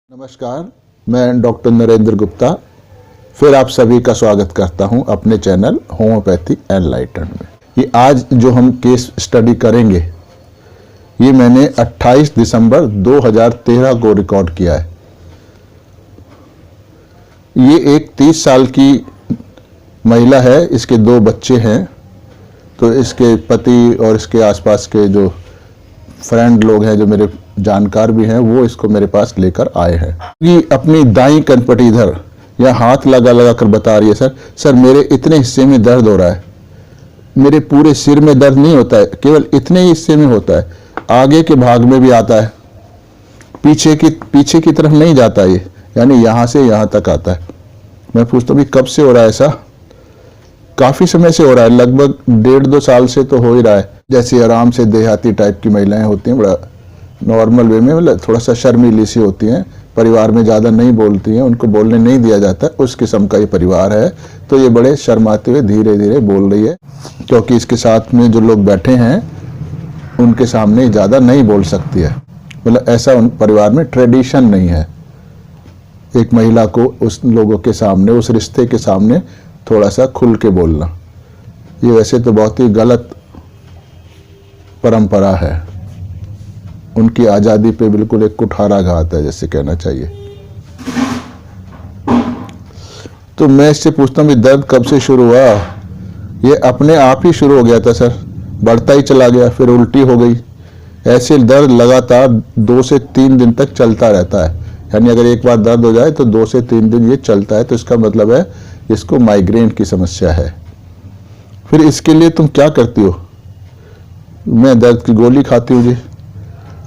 नमस्कार, मैं डॉक्टर नरेंद्र गुप्ता फिर आप सभी का स्वागत करता हूं अपने चैनल होम्योपैथी एनलाइटन में। ये आज जो हम केस स्टडी करेंगे ये मैंने 28 दिसंबर 2013 को रिकॉर्ड किया है। ये एक 30 साल की महिला है, इसके 2 बच्चे हैं। तो इसके पति और इसके आसपास के जो फ्रेंड लोग हैं, जो मेरे जानकार भी हैं, वो इसको मेरे पास लेकर आए हैं। ये अपनी दाईं कनपटी इधर या हाथ लगा लगा कर बता रही है, सर मेरे इतने हिस्से में दर्द हो रहा है। मेरे पूरे सिर में दर्द नहीं होता है, केवल इतने ही हिस्से में होता है, आगे के भाग में भी आता है, पीछे की तरफ नहीं जाता ये, यानी यहाँ से यहाँ तक आता है। मैं पूछता हूँ कब से हो रहा है ऐसा? काफ़ी समय से हो रहा है, लगभग 1.5-2 साल से तो हो ही रहा है। जैसे आराम से देहाती टाइप की महिलाएं होती हैं, बड़ा नॉर्मल वे में, मतलब थोड़ा सा शर्मीली सी होती हैं, परिवार में ज़्यादा नहीं बोलती हैं, उनको बोलने नहीं दिया जाता, उस किस्म का ये परिवार है। तो ये बड़े शर्माते हुए धीरे धीरे बोल रही है, क्योंकि इसके साथ में जो लोग बैठे हैं उनके सामने ज़्यादा नहीं बोल सकती है। मतलब ऐसा उन परिवार में ट्रेडिशन नहीं है एक महिला को उस लोगों के सामने, उस रिश्ते के सामने थोड़ा सा खुल के बोलना। ये वैसे तो बहुत ही गलत परंपरा है, उनकी आज़ादी पे बिल्कुल एक कुठाराघात है, जैसे कहना चाहिए। तो मैं इससे पूछता हूँ दर्द कब से शुरू हुआ? ये अपने आप ही शुरू हो गया था सर, बढ़ता ही चला गया, फिर उल्टी हो गई। ऐसे दर्द लगातार 2 से 3 दिन तक चलता रहता है, यानी अगर एक बार दर्द हो जाए तो 2 से 3 दिन ये चलता है, तो इसका मतलब है इसको माइग्रेन की समस्या है। फिर इसके लिए तुम क्या करती हो? मैं दर्द की गोली खाती हूँ जी।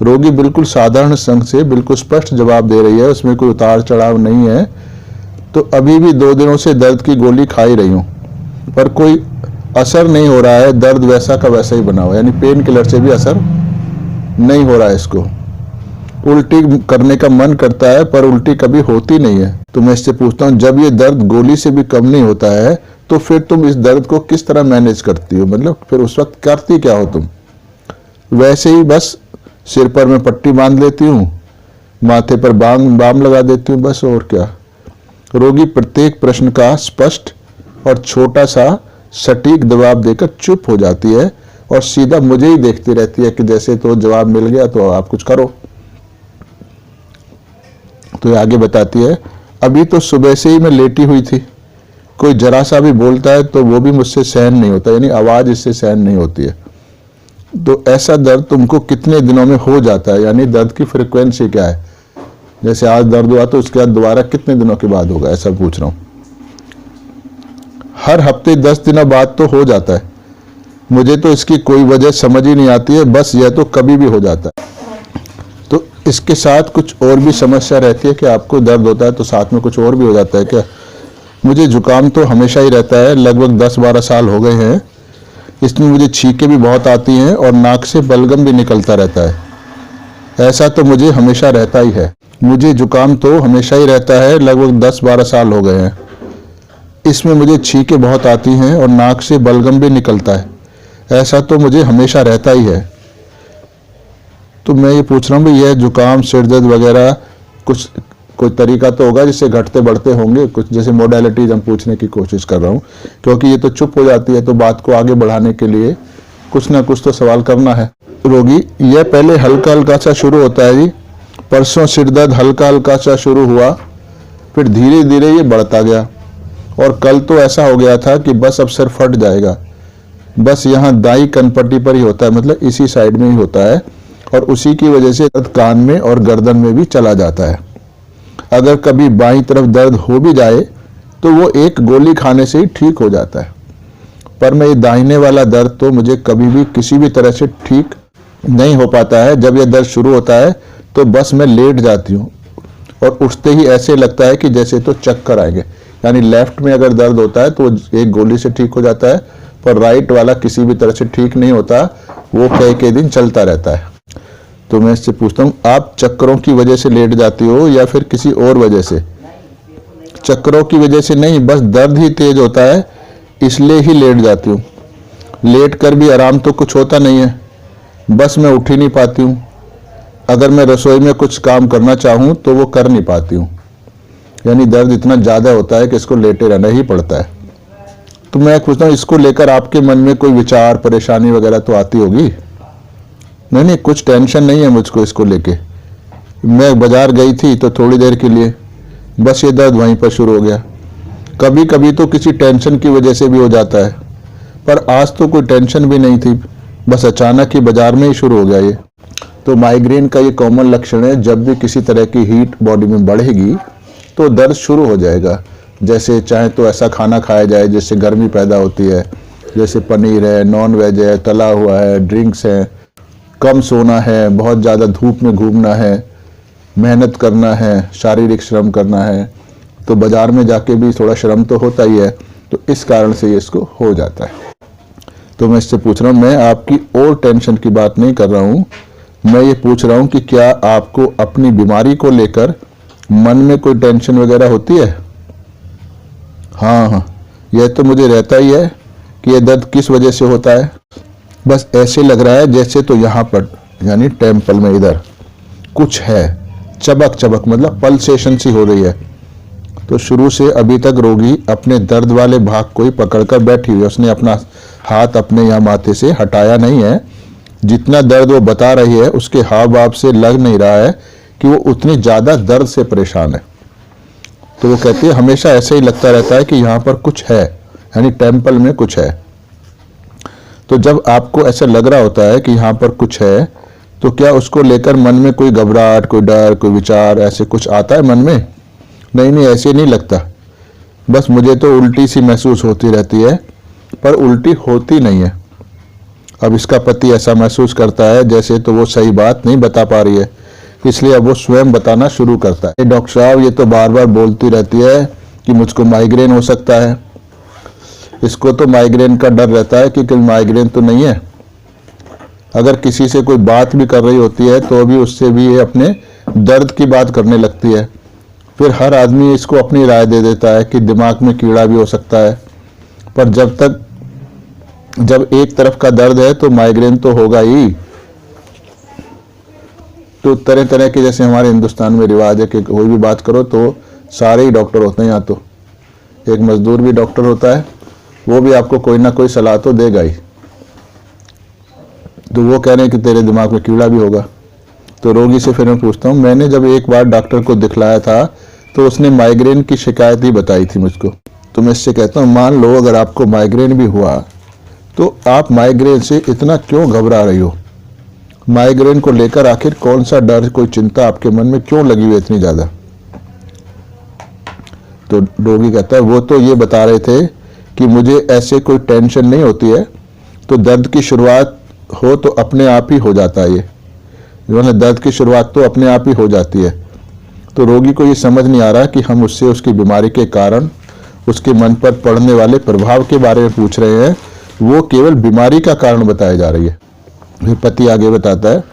रोगी बिल्कुल साधारण संग से बिल्कुल स्पष्ट जवाब दे रही है, उसमें कोई उतार चढ़ाव नहीं है। तो अभी भी 2 दिनों से दर्द की गोली खा ही रही हूँ, पर कोई असर नहीं हो रहा है, दर्द वैसा का वैसा ही बना हुआ है, यानी पेन किलर से भी असर नहीं हो रहा है इसको। उल्टी करने का मन करता है पर उल्टी कभी होती नहीं है। तो मैं इससे पूछता हूँ, जब ये दर्द गोली से भी कम नहीं होता है तो फिर तुम इस दर्द को किस तरह मैनेज करती हो? मतलब फिर उस वक्त करती क्या हो तुम? वैसे ही बस सिर पर मैं पट्टी बांध लेती हूँ, माथे पर बाम लगा देती हूँ, बस। और क्या? रोगी प्रत्येक प्रश्न का स्पष्ट और छोटा सा सटीक जवाब देकर चुप हो जाती है और सीधा मुझे ही देखती रहती है कि जैसे तो जवाब मिल गया तो आप कुछ करो। तो ये आगे बताती है, अभी तो सुबह से ही मैं लेटी हुई थी, कोई जरा सा भी बोलता है तो वो भी मुझसे सहन नहीं होता, यानी आवाज़ इससे सहन नहीं होती है। तो ऐसा दर्द तुमको कितने दिनों में हो जाता है, यानी दर्द की फ्रिक्वेंसी क्या है? जैसे आज दर्द हुआ तो उसके बाद दोबारा कितने दिनों के बाद होगा, ऐसा पूछ रहा हूँ। हर हफ्ते 10 दिनों बाद तो हो जाता है, मुझे तो इसकी कोई वजह समझ ही नहीं आती है, बस यह तो कभी भी हो जाता है। तो इसके साथ कुछ और भी समस्या रहती है कि आपको दर्द होता है तो साथ में कुछ और भी हो जाता है क्या? मुझे जुकाम तो हमेशा ही रहता है, लगभग 10-12 साल हो गए हैं। इसमें मुझे छींकें भी बहुत आती हैं और नाक से बलगम भी निकलता रहता है। ऐसा तो मुझे हमेशा रहता ही है। मुझे जुकाम तो हमेशा ही रहता है, लगभग 10-12 साल हो गए हैं। इसमें मुझे छींकें बहुत आती हैं और नाक से बलगम भी निकलता है। ऐसा तो मुझे हमेशा रहता ही है। तो मैं ये पूछ रहा हूँ भाई, यह जुकाम, सिर दर्द वगैरह कोई तरीका तो होगा जिससे घटते बढ़ते होंगे कुछ, जैसे मोडालिटीज हम पूछने की कोशिश कर रहा हूँ, क्योंकि ये तो चुप हो जाती है, तो बात को आगे बढ़ाने के लिए कुछ ना कुछ तो सवाल करना है। रोगी, यह पहले हल्का हल्का सा शुरू होता है जी, परसों सिर दर्द हल्का हल्का सा शुरू हुआ, फिर धीरे धीरे ये बढ़ता गया और कल तो ऐसा हो गया था कि बस अब सिर फट जाएगा। बस यहाँ दाई कनपट्टी पर ही होता है, मतलब इसी साइड में ही होता है, और उसी की वजह से दर्द कान में और गर्दन में भी चला जाता है। अगर कभी बाईं तरफ दर्द हो भी जाए तो वो एक गोली खाने से ही ठीक हो जाता है, पर मैं ये दाहिने वाला दर्द तो मुझे कभी भी किसी भी तरह से ठीक नहीं हो पाता है। जब यह दर्द शुरू होता है तो बस मैं लेट जाती हूँ और उठते ही ऐसे लगता है कि जैसे तो चक्कर आएंगे। यानी लेफ्ट में अगर दर्द होता है तो एक गोली से ठीक हो जाता है, पर राइट वाला किसी भी तरह से ठीक नहीं होता, वो कई दिन चलता रहता है। तो मैं इससे पूछता हूँ, आप चक्करों की वजह से लेट जाती हो या फिर किसी और वजह से? चक्करों की वजह से नहीं, बस दर्द ही तेज होता है इसलिए ही लेट जाती हूँ। लेट कर भी आराम तो कुछ होता नहीं है, बस मैं उठ ही नहीं पाती हूँ। अगर मैं रसोई में कुछ काम करना चाहूँ तो वो कर नहीं पाती हूँ, यानी दर्द इतना ज़्यादा होता है कि इसको लेटे रहना ही पड़ता है। तो मैं पूछता हूँ, इसको लेकर आपके मन में कोई विचार परेशानी वगैरह तो आती होगी? नहीं, कुछ टेंशन नहीं है मुझको इसको लेके। मैं बाजार गई थी तो थोड़ी देर के लिए, बस ये दर्द वहीं पर शुरू हो गया। कभी कभी तो किसी टेंशन की वजह से भी हो जाता है, पर आज तो कोई टेंशन भी नहीं थी, बस अचानक ही बाजार में ही शुरू हो गया ये। तो माइग्रेन का ये कॉमन लक्षण है, जब भी किसी तरह की हीट बॉडी में बढ़ेगी तो दर्द शुरू हो जाएगा। जैसे चाहे तो ऐसा खाना खाया जाए जिससे गर्मी पैदा होती है, जैसे पनीर है, नॉन वेज है, तला हुआ है, ड्रिंक्स है, कम सोना है, बहुत ज़्यादा धूप में घूमना है, मेहनत करना है, शारीरिक श्रम करना है, तो बाज़ार में जाके भी थोड़ा श्रम तो होता ही है, तो इस कारण से ये इसको हो जाता है। तो मैं इससे पूछ रहा हूँ, मैं आपकी और टेंशन की बात नहीं कर रहा हूँ, मैं ये पूछ रहा हूँ कि क्या आपको अपनी बीमारी को लेकर मन में कोई टेंशन वगैरह होती है? हाँ, यह तो मुझे रहता ही है कि यह दर्द किस वजह से होता है। बस ऐसे लग रहा है जैसे तो यहाँ पर यानी टेम्पल में इधर कुछ है, चबक चबक मतलब पल्सेशन सी हो रही है। तो शुरू से अभी तक रोगी अपने दर्द वाले भाग को ही पकड़कर बैठी हुई है, उसने अपना हाथ अपने यहाँ माथे से हटाया नहीं है। जितना दर्द वो बता रही है उसके हाव भाव से लग नहीं रहा है कि वो उतनी ज़्यादा दर्द से परेशान है। तो वो कहती है हमेशा ऐसे ही लगता रहता है कि यहाँ पर कुछ है, यानी टेम्पल में कुछ है। तो जब आपको ऐसा लग रहा होता है कि यहाँ पर कुछ है, तो क्या उसको लेकर मन में कोई घबराहट, कोई डर, कोई विचार ऐसे कुछ आता है मन में? नहीं, ऐसे नहीं लगता। बस मुझे तो उल्टी सी महसूस होती रहती है, पर उल्टी होती नहीं है। अब इसका पति ऐसा महसूस करता है जैसे तो वो सही बात नहीं बता पा रही है, इसलिए अब वो स्वयं बताना शुरू करता है। डॉक्टर साहब, ये तो बार बार बोलती रहती है कि मुझको माइग्रेन हो सकता है। इसको तो माइग्रेन का डर रहता है कि कहीं माइग्रेन तो नहीं है। अगर किसी से कोई बात भी कर रही होती है तो भी उससे भी ये अपने दर्द की बात करने लगती है। फिर हर आदमी इसको अपनी राय दे देता है कि दिमाग में कीड़ा भी हो सकता है, पर जब एक तरफ का दर्द है तो माइग्रेन तो होगा ही। तो तरह तरह के, जैसे हमारे हिंदुस्तान में रिवाज है कि कोई भी बात करो तो सारे ही डॉक्टर होते हैं। यहाँ तो एक मजदूर भी डॉक्टर होता है, वो भी आपको कोई ना कोई सलाह तो देगा ही। तो वो कह रहे हैं कि तेरे दिमाग में कीड़ा भी होगा। तो रोगी से फिर मैं पूछता हूँ, मैंने जब एक बार डॉक्टर को दिखलाया था तो उसने माइग्रेन की शिकायत ही बताई थी मुझको। तो मैं इससे कहता हूँ, मान लो अगर आपको माइग्रेन भी हुआ तो आप माइग्रेन से इतना क्यों घबरा रही हो? माइग्रेन को लेकर आखिर कौन सा डर, कोई चिंता आपके मन में क्यों लगी हुई इतनी ज्यादा? तो रोगी कहता है, वो तो ये बता रहे थे कि मुझे ऐसे कोई टेंशन नहीं होती है, तो दर्द की शुरुआत हो तो अपने आप ही हो जाता है। ये दर्द की शुरुआत तो अपने आप ही हो जाती है। तो रोगी को ये समझ नहीं आ रहा कि हम उससे उसकी बीमारी के कारण, उसके मन पर पड़ने वाले प्रभाव के बारे में पूछ रहे हैं, वो केवल बीमारी का कारण बताई जा रही है। फिर पति आगे बताता है,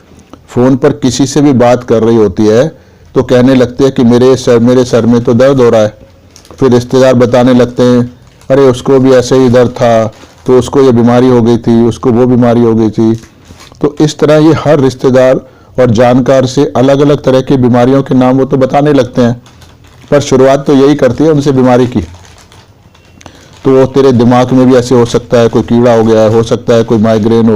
फोन पर किसी से भी बात कर रही होती है तो कहने लगते हैं कि मेरे सर में तो दर्द हो रहा है। फिर रिश्तेदार बताने लगते हैं, अरे उसको भी ऐसे ही दर्द था, तो उसको ये बीमारी हो गई थी, उसको वो बीमारी हो गई थी। तो इस तरह ये हर रिश्तेदार और जानकार से अलग अलग तरह की बीमारियों के नाम वो तो बताने लगते हैं, पर शुरुआत तो यही करती है उनसे बीमारी की। तो तेरे दिमाग में भी ऐसे हो सकता है, कोई कीड़ा हो गया है, हो सकता है कोई माइग्रेन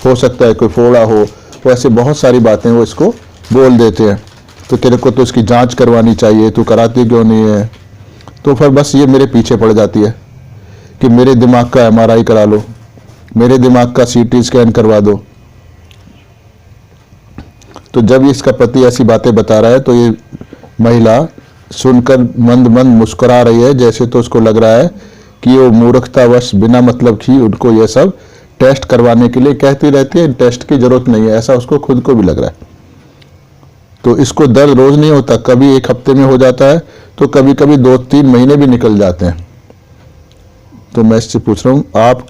हो सकता है कोई फोड़ा हो, तो ऐसे बहुत सारी बातें वो इसको बोल देते हैं। तो तेरे को तो इसकी जांच करवानी चाहिए, तू कराती क्यों नहीं है? तो फिर बस ये मेरे पीछे पड़ जाती है कि मेरे दिमाग का MRI करा लो, मेरे दिमाग का CT स्कैन करवा दो। तो जब इसका पति ऐसी बातें बता रहा है तो ये महिला सुनकर मंद मंद मुस्कुरा रही है, जैसे तो उसको लग रहा है कि वो मूर्खतावश बिना मतलब की उनको ये सब टेस्ट करवाने के लिए कहती रहती है, टेस्ट की जरूरत नहीं है, ऐसा उसको खुद को भी लग रहा है। तो इसको दर्द रोज नहीं होता, कभी एक हफ्ते में हो जाता है, तो कभी कभी 2-3 महीने भी निकल जाते हैं। तो मैं इससे पूछ रहा हूँ, आप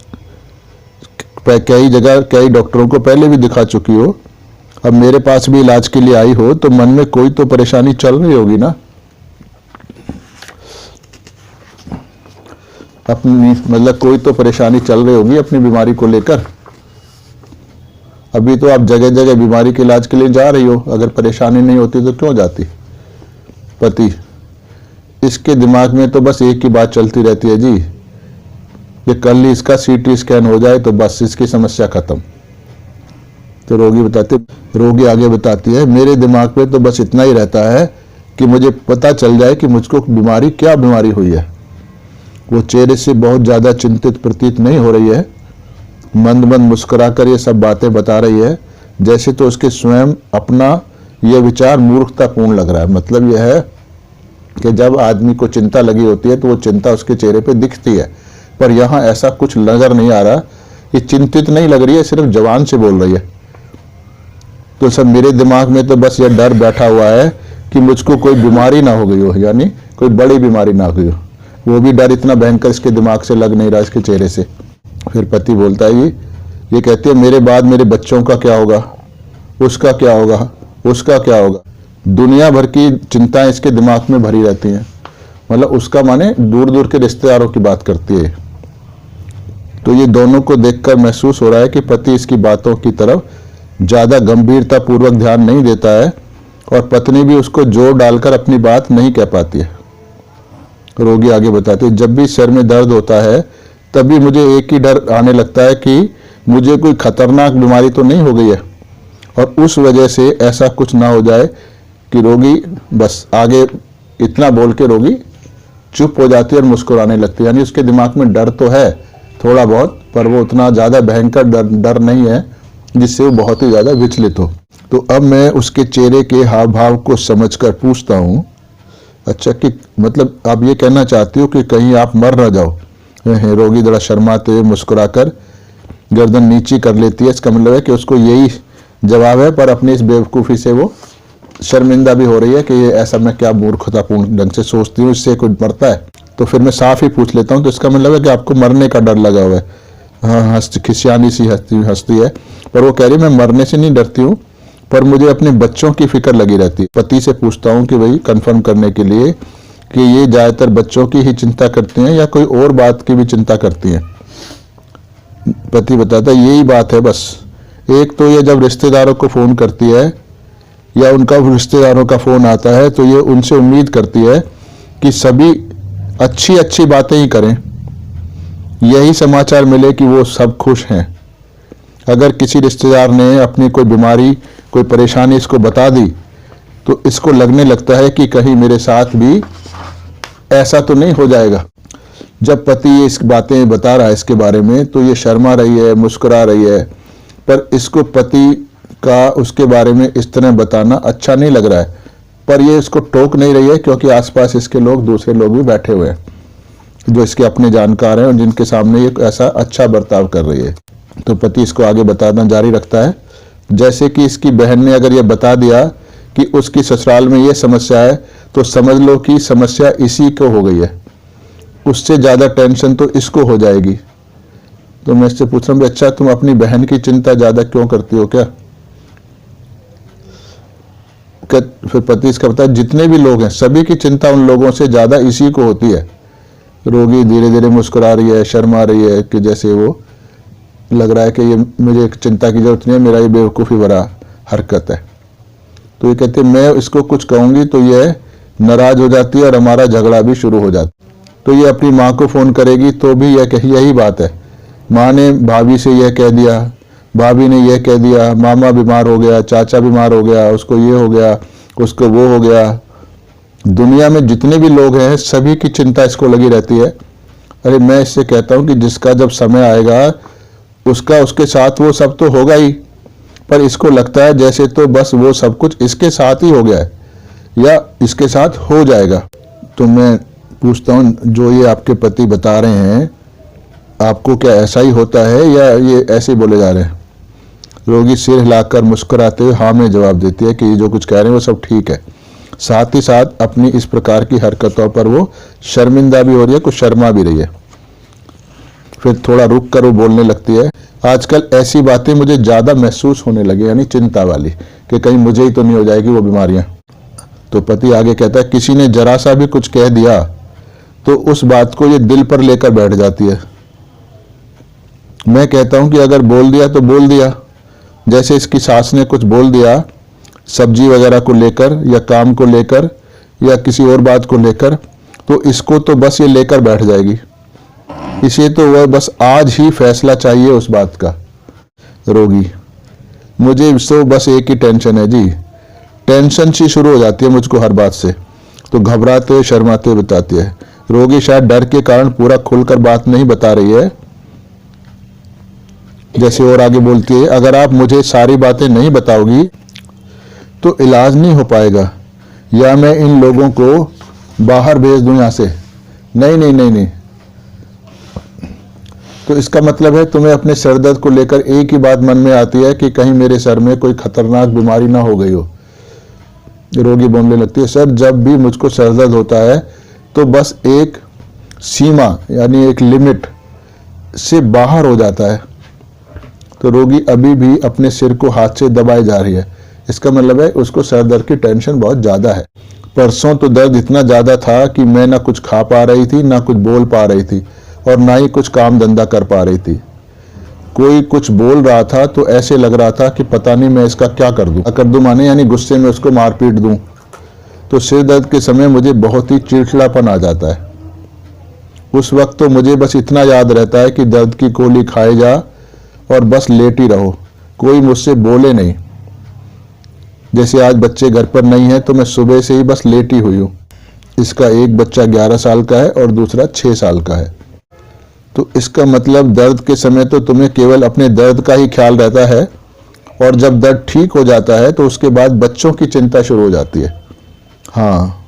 कई जगह कई डॉक्टरों को पहले भी दिखा चुकी हो, अब मेरे पास भी इलाज के लिए आई हो, तो मन में कोई तो परेशानी चल रही होगी ना? अपनी मतलब कोई तो परेशानी चल रही होगी अपनी बीमारी को लेकर। अभी तो आप जगह जगह बीमारी के इलाज के लिए जा रही हो, अगर परेशानी नहीं होती तो क्यों जाती। पति, इसके दिमाग में तो बस एक ही बात चलती रहती है जी कि कल ही इसका सीटी स्कैन हो जाए तो बस इसकी समस्या खत्म। तो रोगी आगे बताती है, मेरे दिमाग में तो बस इतना ही रहता है कि मुझे पता चल जाए कि मुझको क्या बीमारी हुई है। वो चेहरे से बहुत ज़्यादा चिंतित प्रतीत नहीं हो रही है, मंद मंद मुस्कुराकर ये सब बातें बता रही है, जैसे तो उसके स्वयं अपना ये विचार मूर्खतापूर्ण लग रहा है। मतलब यह है कि जब आदमी को चिंता लगी होती है तो वो चिंता उसके चेहरे पे दिखती है, पर यहाँ ऐसा कुछ नजर नहीं आ रहा। ये चिंतित नहीं लग रही है, सिर्फ जवान से बोल रही है। तो सब मेरे दिमाग में तो बस ये डर बैठा हुआ है कि मुझको कोई बीमारी ना हो गई हो, यानी कोई बड़ी बीमारी ना हो गई हो। वो भी डर इतना भयंकर इसके दिमाग से लग नहीं रहा, इसके चेहरे से। फिर पति बोलता है, ये कहती है, मेरे बाद मेरे बच्चों का क्या होगा, उसका क्या होगा, उसका क्या होगा। दुनिया भर की चिंताएं इसके दिमाग में भरी रहती हैं। मतलब उसका माने दूर दूर के रिश्तेदारों की बात करती है। तो ये दोनों को देखकर महसूस हो रहा है कि पति इसकी बातों की तरफ ज्यादा गंभीरता पूर्वक ध्यान नहीं देता है और पत्नी भी उसको जोर डालकर अपनी बात नहीं कह पाती है। रोगी आगे बताते हैं, जब भी सर में दर्द होता है तभी मुझे एक ही डर आने लगता है कि मुझे कोई खतरनाक बीमारी तो नहीं हो गई है, और उस वजह से ऐसा कुछ ना हो जाए कि रोगी बस आगे इतना बोल के रोगी चुप हो जाती है और मुस्कुराने लगती है। यानी उसके दिमाग में डर तो है थोड़ा बहुत, पर वो उतना ज़्यादा भयंकर डर नहीं है जिससे वो बहुत ही ज़्यादा विचलित हो। तो अब मैं उसके चेहरे के हाव भाव को समझकर पूछता हूँ, अच्छा कि मतलब आप ये कहना चाहती हो कि कहीं आप मर ना जाओ। रोगी जरा शर्माते हुए मुस्कुराकर गर्दन नीची कर लेती है। इसका मतलब है कि उसको यही जवाब है, पर अपनी इस बेवकूफ़ी से वो शर्मिंदा भी हो रही है कि ये ऐसा मैं क्या मूर्खतापूर्ण ढंग से सोचती हूँ, इससे कुछ मरता है। तो फिर मैं साफ ही पूछ लेता हूँ, तो इसका मतलब है कि आपको मरने का डर लगा हुआ है। हाँ, खिसियानी सी हंसती है, पर वो कह रही मैं मरने से नहीं डरती हूँ, पर मुझे अपने बच्चों की फिक्र लगी रहती है। पति से पूछता हूँ कि भाई कंफर्म करने के लिए कि ये ज़्यादातर बच्चों की ही चिंता करती हैं या कोई और बात की भी चिंता करती हैं। पति बताता है, यही बात है बस। एक तो ये जब रिश्तेदारों को फ़ोन करती है या उनका रिश्तेदारों का फ़ोन आता है तो ये उनसे उम्मीद करती है कि सभी अच्छी अच्छी बातें ही करें, यही समाचार मिले कि वो सब खुश हैं। अगर किसी रिश्तेदार ने अपनी कोई बीमारी कोई परेशानी इसको बता दी तो इसको लगने लगता है कि कहीं मेरे साथ भी ऐसा तो नहीं हो जाएगा। जब पति ये इस बातें बता रहा है इसके बारे में तो ये शर्मा रही है, मुस्कुरा रही है, पर इसको पति का उसके बारे में इस तरह बताना अच्छा नहीं लग रहा है। पर ये इसको टोक नहीं रही है क्योंकि आसपास इसके लोग दूसरे लोग भी बैठे हुए हैं जो इसके अपने जानकार हैं और जिनके सामने ये ऐसा अच्छा बर्ताव कर रही है। तो पति इसको आगे बताना जारी रखता है, जैसे कि इसकी बहन ने अगर ये बता दिया कि उसकी ससुराल में ये समस्या है तो समझ लो कि समस्या इसी को हो गई है, उससे ज़्यादा टेंशन तो इसको हो जाएगी। तो मैं इससे पूछ रहा हूँ, अच्छा तुम अपनी बहन की चिंता ज़्यादा क्यों करती हो क्या? फिर पति इसका बताया, जितने भी लोग हैं सभी की चिंता उन लोगों से ज़्यादा इसी को होती है। रोगी धीरे धीरे मुस्कुरा रही है, शर्मा रही है कि जैसे वो लग रहा है कि ये मुझे चिंता की जरूरत नहीं है, मेरा ये बेवकूफ़ी भरा हरकत है। तो ये कहते मैं इसको कुछ कहूँगी तो ये नाराज हो जाती है और हमारा झगड़ा भी शुरू हो जाता है। तो ये अपनी माँ को फ़ोन करेगी तो भी यही बात है, माँ ने भाभी से यह कह दिया, भाभी ने यह कह दिया, मामा बीमार हो गया, चाचा बीमार हो गया, उसको ये हो गया, उसको वो हो गया। दुनिया में जितने भी लोग हैं सभी की चिंता इसको लगी रहती है। अरे मैं इससे कहता हूँ कि जिसका जब समय आएगा उसका उसके साथ वो सब तो होगा ही, पर इसको लगता है जैसे तो बस वो सब कुछ इसके साथ ही हो गया है या इसके साथ हो जाएगा। तो मैं पूछता हूँ, जो ये आपके पति बता रहे हैं आपको क्या ऐसा ही होता है या ये ऐसे ही बोले जा रहे हैं? रोगी सिर हिलाकर मुस्कुराते हुए हाँ में जवाब देती है कि ये जो कुछ कह रहे हैं वो सब ठीक है। साथ ही साथ अपनी इस प्रकार की हरकतों पर वो शर्मिंदा भी हो रही है, कुछ शर्मा भी रही है। फिर थोड़ा रुक कर वो बोलने लगती है, आजकल ऐसी बातें मुझे ज़्यादा महसूस होने लगी, यानी चिंता वाली, कि कहीं मुझे ही तो नहीं हो जाएगी वो बीमारियां। तो पति आगे कहता है, किसी ने जरा सा भी कुछ कह दिया तो उस बात को ये दिल पर लेकर बैठ जाती है। मैं कहता हूं कि अगर बोल दिया तो बोल दिया, जैसे इसकी सास ने कुछ बोल दिया सब्जी वगैरह को लेकर या काम को लेकर या किसी और बात को लेकर, तो इसको तो बस ये लेकर बैठ जाएगी। इसे तो वह बस आज ही फैसला चाहिए उस बात का। रोगी, मुझे तो बस एक ही टेंशन है जी, टेंशन सी शुरू हो जाती है मुझको हर बात से, तो घबराते शर्माते बताती है। रोगी शायद डर के कारण पूरा खुलकर बात नहीं बता रही है। जैसे और आगे बोलती है, अगर आप मुझे सारी बातें नहीं बताओगी तो इलाज नहीं हो पाएगा, या मैं इन लोगों को बाहर भेज दूं यहाँ से। नहीं नहीं नहीं नहीं। तो इसका मतलब है तुम्हें अपने सर दर्द को लेकर एक ही बात मन में आती है कि कहीं मेरे सर में कोई खतरनाक बीमारी ना हो गई हो। रोगी बोलने लगती है, सर जब भी मुझको सर दर्द होता है तो बस एक सीमा यानी एक लिमिट से बाहर हो जाता है। तो रोगी अभी भी अपने सिर को हाथ से दबाए जा रही है। इसका मतलब है उसको सर दर्द की टेंशन बहुत ज़्यादा है। परसों तो दर्द इतना ज़्यादा था कि मैं ना कुछ खा पा रही थी, ना कुछ बोल पा रही थी, और ना ही कुछ काम धंधा कर पा रही थी। कोई कुछ बोल रहा था तो ऐसे लग रहा था कि पता नहीं मैं इसका क्या कर दूं माने यानी गुस्से में उसको मार पीट दूं। तो सिर दर्द के समय मुझे बहुत ही चिड़चिड़ापन आ जाता है। उस वक्त तो मुझे बस इतना याद रहता है कि दर्द की गोली खाए जा और बस लेट ही रहो, कोई मुझसे बोले नहीं। जैसे आज बच्चे घर पर नहीं है तो मैं सुबह से ही बस लेटी हुई हूँ। इसका एक बच्चा 11 साल का है और दूसरा 6 साल का है। तो इसका मतलब दर्द के समय तो तुम्हें केवल अपने दर्द का ही ख्याल रहता है, और जब दर्द ठीक हो जाता है तो उसके बाद बच्चों की चिंता शुरू हो जाती है। हाँ,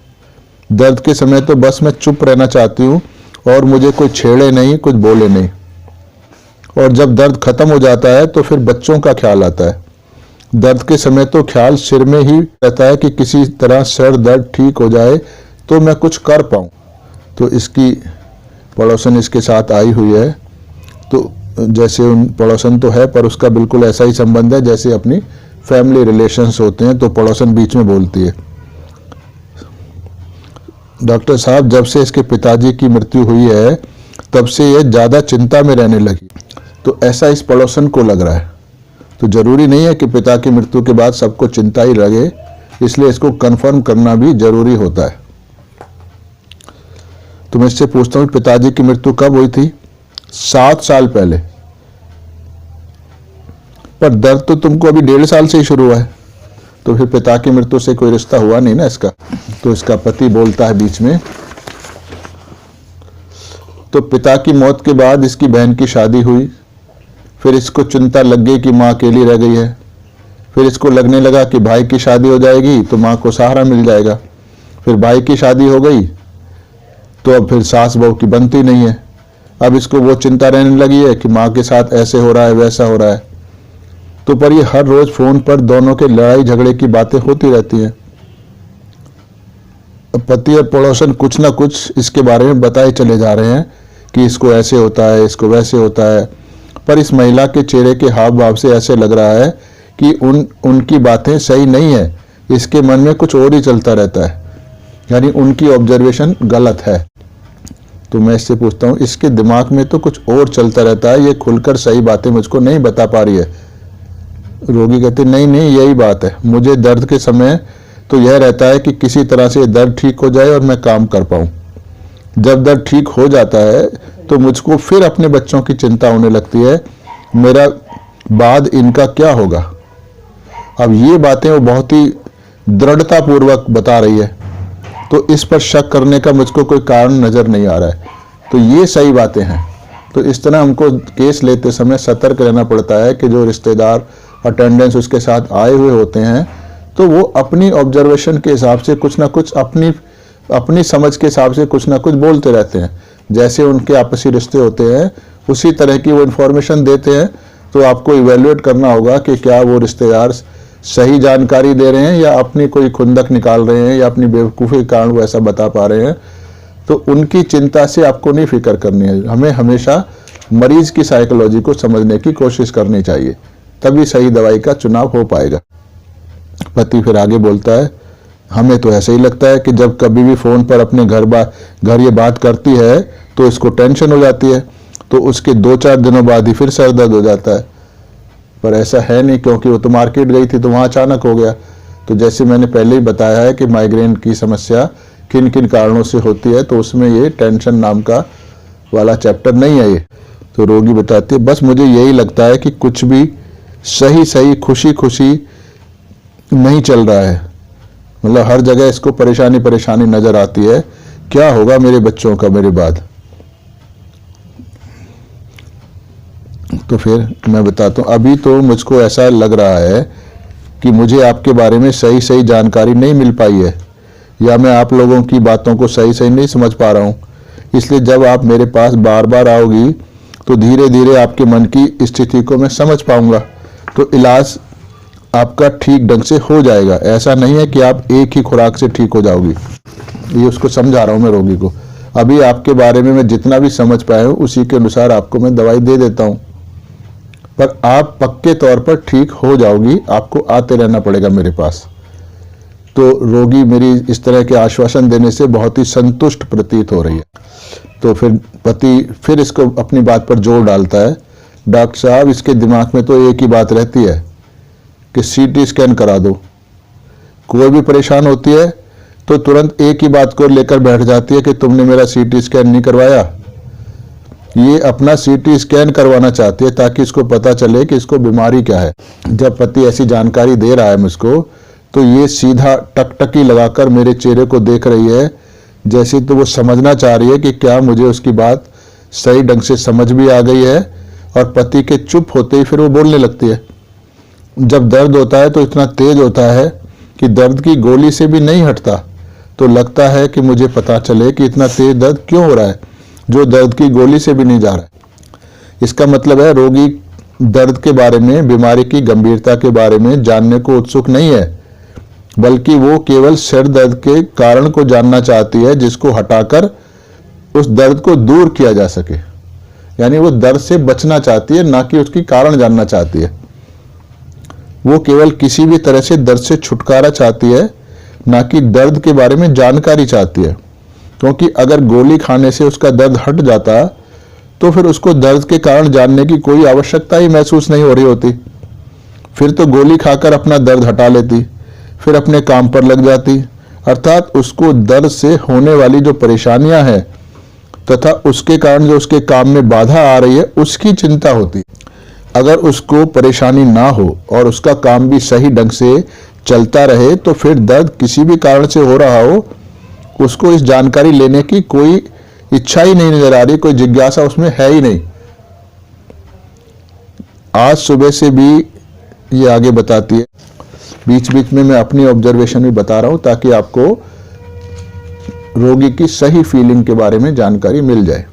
दर्द के समय तो बस मैं चुप रहना चाहती हूँ और मुझे कोई छेड़े नहीं, कुछ बोले नहीं। और जब दर्द खत्म हो जाता है तो फिर बच्चों का ख्याल आता है। दर्द के समय तो ख्याल सिर में ही रहता है कि किसी तरह सर दर्द ठीक हो जाए तो मैं कुछ कर पाऊँ। तो इसकी पड़ोसन इसके साथ आई हुई है, तो जैसे उन पड़ोसन तो है पर उसका बिल्कुल ऐसा ही संबंध है जैसे अपनी फैमिली रिलेशंस होते हैं। तो पड़ोसन बीच में बोलती है, डॉक्टर साहब जब से इसके पिताजी की मृत्यु हुई है तब से ये ज़्यादा चिंता में रहने लगी। तो ऐसा इस पड़ोसन को लग रहा है। तो जरूरी नहीं है कि पिता की मृत्यु के बाद सबको चिंता ही लगे, इसलिए इसको कंफर्म करना भी जरूरी होता है। तो मैं इससे पूछता हूँ पिताजी की मृत्यु कब हुई थी? 7 साल पहले। पर दर्द तो तुमको अभी 1.5 साल से ही शुरू हुआ है, तो फिर पिता की मृत्यु से कोई रिश्ता हुआ नहीं ना इसका। तो इसका पति बोलता है बीच में, तो पिता की मौत के बाद इसकी बहन की शादी हुई, फिर इसको चिंता लग गई कि माँ अकेली रह गई है। फिर इसको लगने लगा कि भाई की शादी हो जाएगी तो माँ को सहारा मिल जाएगा। फिर भाई की शादी हो गई तो अब फिर सास बहू की बनती नहीं है। अब इसको वो चिंता रहने लगी है कि माँ के साथ ऐसे हो रहा है, वैसा हो रहा है। तो पर ये हर रोज फोन पर दोनों के लड़ाई झगड़े की बातें होती रहती हैं। पति और पड़ोसन कुछ ना कुछ इसके बारे में बताए चले जा रहे हैं कि इसको ऐसे होता है, इसको वैसे होता है। पर इस महिला के चेहरे के हाव भाव से ऐसे लग रहा है कि उनकी बातें सही नहीं है, इसके मन में कुछ और ही चलता रहता है, यानी उनकी ऑब्जर्वेशन गलत है। तो मैं इससे पूछता हूँ इसके दिमाग में तो कुछ और चलता रहता है, ये खुलकर सही बातें मुझको नहीं बता पा रही है। रोगी कहते नहीं नहीं यही बात है, मुझे दर्द के समय तो यह रहता है कि किसी तरह से दर्द ठीक हो जाए और मैं काम कर पाऊँ। जब दर्द ठीक हो जाता है तो मुझको फिर अपने बच्चों की चिंता होने लगती है, मेरा बाद इनका क्या होगा। अब ये बातें वो बहुत ही दृढ़ता पूर्वक बता रही है, तो इस पर शक करने का मुझको कोई कारण नजर नहीं आ रहा है। तो ये सही बातें हैं। तो इस तरह हमको केस लेते समय सतर्क रहना पड़ता है कि जो रिश्तेदार अटेंडेंस उसके साथ आए हुए होते हैं तो वो अपनी ऑब्जर्वेशन के हिसाब से कुछ ना कुछ अपनी समझ के हिसाब से कुछ ना कुछ बोलते रहते हैं। जैसे उनके आपसी रिश्ते होते हैं उसी तरह की वो इन्फॉर्मेशन देते हैं। तो आपको इवेल्युएट करना होगा कि क्या वो रिश्तेदार सही जानकारी दे रहे हैं या अपनी कोई खुंदक निकाल रहे हैं या अपनी बेवकूफ़ी के कारण वो ऐसा बता पा रहे हैं। तो उनकी चिंता से आपको नहीं फिक्र करनी है। हमें हमेशा मरीज की साइकोलॉजी को समझने की कोशिश करनी चाहिए, तभी सही दवाई का चुनाव हो पाएगा। पति फिर आगे बोलता है, हमें तो ऐसे ही लगता है कि जब कभी भी फ़ोन पर अपने घर ये बात करती है तो इसको टेंशन हो जाती है, तो उसके 2-4 दिनों बाद ही फिर सर दर्द हो जाता है। पर ऐसा है नहीं, क्योंकि वो तो मार्केट गई थी तो वहाँ अचानक हो गया। तो जैसे मैंने पहले ही बताया है कि माइग्रेन की समस्या किन किन कारणों से होती है, तो उसमें ये टेंशन नाम का वाला चैप्टर नहीं है ये। तो रोगी बताती है, बस मुझे यही लगता है कि कुछ भी सही सही खुशी खुशी नहीं चल रहा है, मतलब हर जगह इसको परेशानी परेशानी नजर आती है, क्या होगा मेरे बच्चों का मेरे बाद। तो फिर मैं बताता हूँ, अभी तो मुझको ऐसा लग रहा है कि मुझे आपके बारे में सही सही जानकारी नहीं मिल पाई है, या मैं आप लोगों की बातों को सही सही नहीं समझ पा रहा हूँ। इसलिए जब आप मेरे पास बार बार आओगी तो धीरे धीरे आपके मन की स्थिति को मैं समझ पाऊंगा, तो इलाज आपका ठीक ढंग से हो जाएगा। ऐसा नहीं है कि आप एक ही खुराक से ठीक हो जाओगी, ये उसको समझा रहा हूँ मैं रोगी को। अभी आपके बारे में मैं जितना भी समझ पाया हूँ उसी के अनुसार आपको मैं दवाई दे देता हूँ, पर आप पक्के तौर पर ठीक हो जाओगी, आपको आते रहना पड़ेगा मेरे पास। तो रोगी मेरी इस तरह के आश्वासन देने से बहुत ही संतुष्ट प्रतीत हो रही है। तो फिर पति फिर इसको अपनी बात पर जोर डालता है, डॉक्टर साहब इसके दिमाग में तो एक ही बात रहती है कि सीटी स्कैन करा दो। कोई भी परेशान होती है तो तुरंत एक ही बात को लेकर बैठ जाती है कि तुमने मेरा सीटी स्कैन नहीं करवाया। ये अपना सीटी स्कैन करवाना चाहती है ताकि इसको पता चले कि इसको बीमारी क्या है। जब पति ऐसी जानकारी दे रहा है मुझको, तो ये सीधा टकटकी लगाकर मेरे चेहरे को देख रही है, जैसे तो वो समझना चाह रही है कि क्या मुझे उसकी बात सही ढंग से समझ भी आ गई है। और पति के चुप होते ही फिर वो बोलने लगती है। जब दर्द होता है तो इतना तेज होता है कि दर्द की गोली से भी नहीं हटता, तो लगता है कि मुझे पता चले कि इतना तेज दर्द क्यों हो रहा है जो दर्द की गोली से भी नहीं जा रहा है। इसका मतलब है रोगी दर्द के बारे में, बीमारी की गंभीरता के बारे में जानने को उत्सुक नहीं है, बल्कि वो केवल सिर दर्द के कारण को जानना चाहती है, जिसको हटाकर उस दर्द को दूर किया जा सके। यानी वो दर्द से बचना चाहती है, ना कि उसकी कारण जानना चाहती है। वो केवल किसी भी तरह से दर्द से छुटकारा चाहती है, ना कि दर्द के बारे में जानकारी चाहती है। क्योंकि अगर गोली खाने से उसका दर्द हट जाता तो फिर उसको दर्द के कारण जानने की कोई आवश्यकता ही महसूस नहीं हो रही होती। फिर तो गोली खाकर अपना दर्द हटा लेती, फिर अपने काम पर लग जाती। अर्थात उसको दर्द से होने वाली जो परेशानियां हैं तथा उसके कारण जो उसके काम में बाधा आ रही है उसकी चिंता होती। अगर उसको परेशानी ना हो और उसका काम भी सही ढंग से चलता रहे, तो फिर दर्द किसी भी कारण से हो रहा हो, उसको इस जानकारी लेने की कोई इच्छा ही नहीं नजर आ रही, कोई जिज्ञासा उसमें है ही नहीं। आज सुबह से भी ये आगे बताती है, बीच बीच में मैं अपनी ऑब्जर्वेशन भी बता रहा हूं ताकि आपको रोगी की सही फीलिंग के बारे में जानकारी मिल जाए।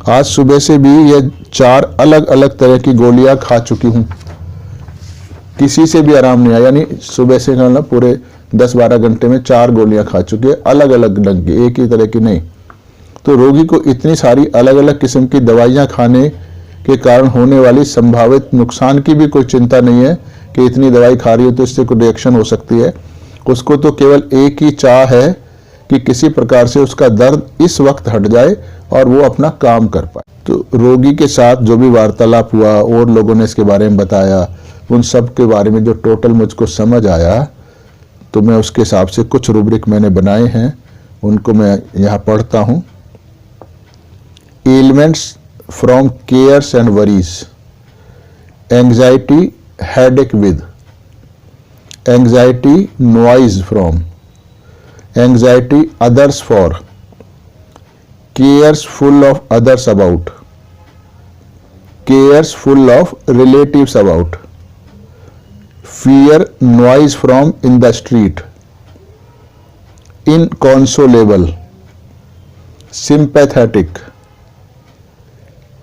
आज सुबह से भी ये 4 अलग अलग तरह की गोलियां खा चुकी हूं, किसी से भी आराम नहीं आया। यानी सुबह से ना पूरे 10-12 घंटे में 4 गोलियां खा चुके हैं, अलग अलग ढंग की, एक ही तरह की नहीं। तो रोगी को इतनी सारी अलग अलग किस्म की दवाइयां खाने के कारण होने वाली संभावित नुकसान की भी कोई चिंता नहीं है कि इतनी दवाई खा रही हो तो इससे कोई रिएक्शन हो सकती है। उसको तो केवल एक ही चाह है कि किसी प्रकार से उसका दर्द इस वक्त हट जाए और वो अपना काम कर पाए। तो रोगी के साथ जो भी वार्तालाप हुआ और लोगों ने इसके बारे में बताया, उन सब के बारे में जो टोटल मुझको समझ आया, तो मैं उसके हिसाब से कुछ रूब्रिक मैंने बनाए हैं, उनको मैं यहाँ पढ़ता हूँ। Elements from cares and worries, anxiety headache with, anxiety noise from, anxiety others for, cares full of others about, cares full of relatives about, fear noise from in the street, inconsolable, sympathetic,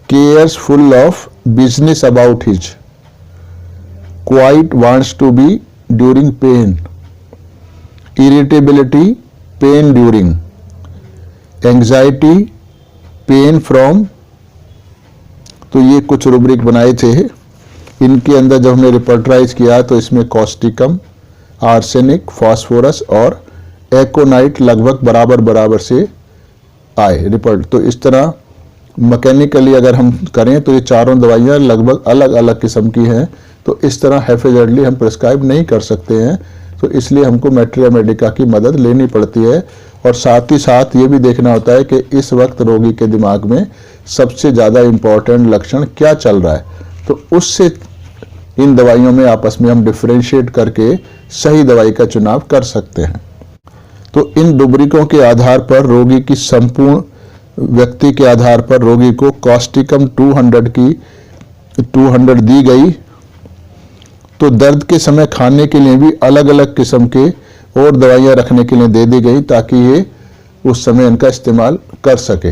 cares full of business about his, quite wants to be during pain, irritability, pain during, anxiety, pain from. तो ये कुछ rubric बनाए थे। इनके अंदर जब हमने रिपर्टराइज किया तो इसमें कॉस्टिकम, आर्सेनिक, फास्फोरस और एकोनाइट लगभग बराबर बराबर से आए रिपोर्ट। तो इस तरह मैकेनिकली अगर हम करें तो ये चारों दवाइयाँ लगभग अलग अलग किस्म की हैं, तो इस तरह हैफेजर्डली हम प्रिस्क्राइब नहीं कर सकते हैं। तो इसलिए हमको मैट्रिया मेडिका की मदद लेनी पड़ती है। और साथ ही साथ ये भी देखना होता है कि इस वक्त रोगी के दिमाग में सबसे ज़्यादा इम्पॉर्टेंट लक्षण क्या चल रहा है, तो उससे इन दवाइयों में आपस में हम डिफ्रेंशिएट करके सही दवाई का चुनाव कर सकते हैं। तो इन रुब्रिकों के आधार पर रोगी की संपूर्ण व्यक्ति के आधार पर रोगी को कॉस्टिकम 200 दी गई। तो दर्द के समय खाने के लिए भी अलग अलग किस्म के और दवाइयाँ रखने के लिए दे दी गई ताकि ये उस समय इनका इस्तेमाल कर सके।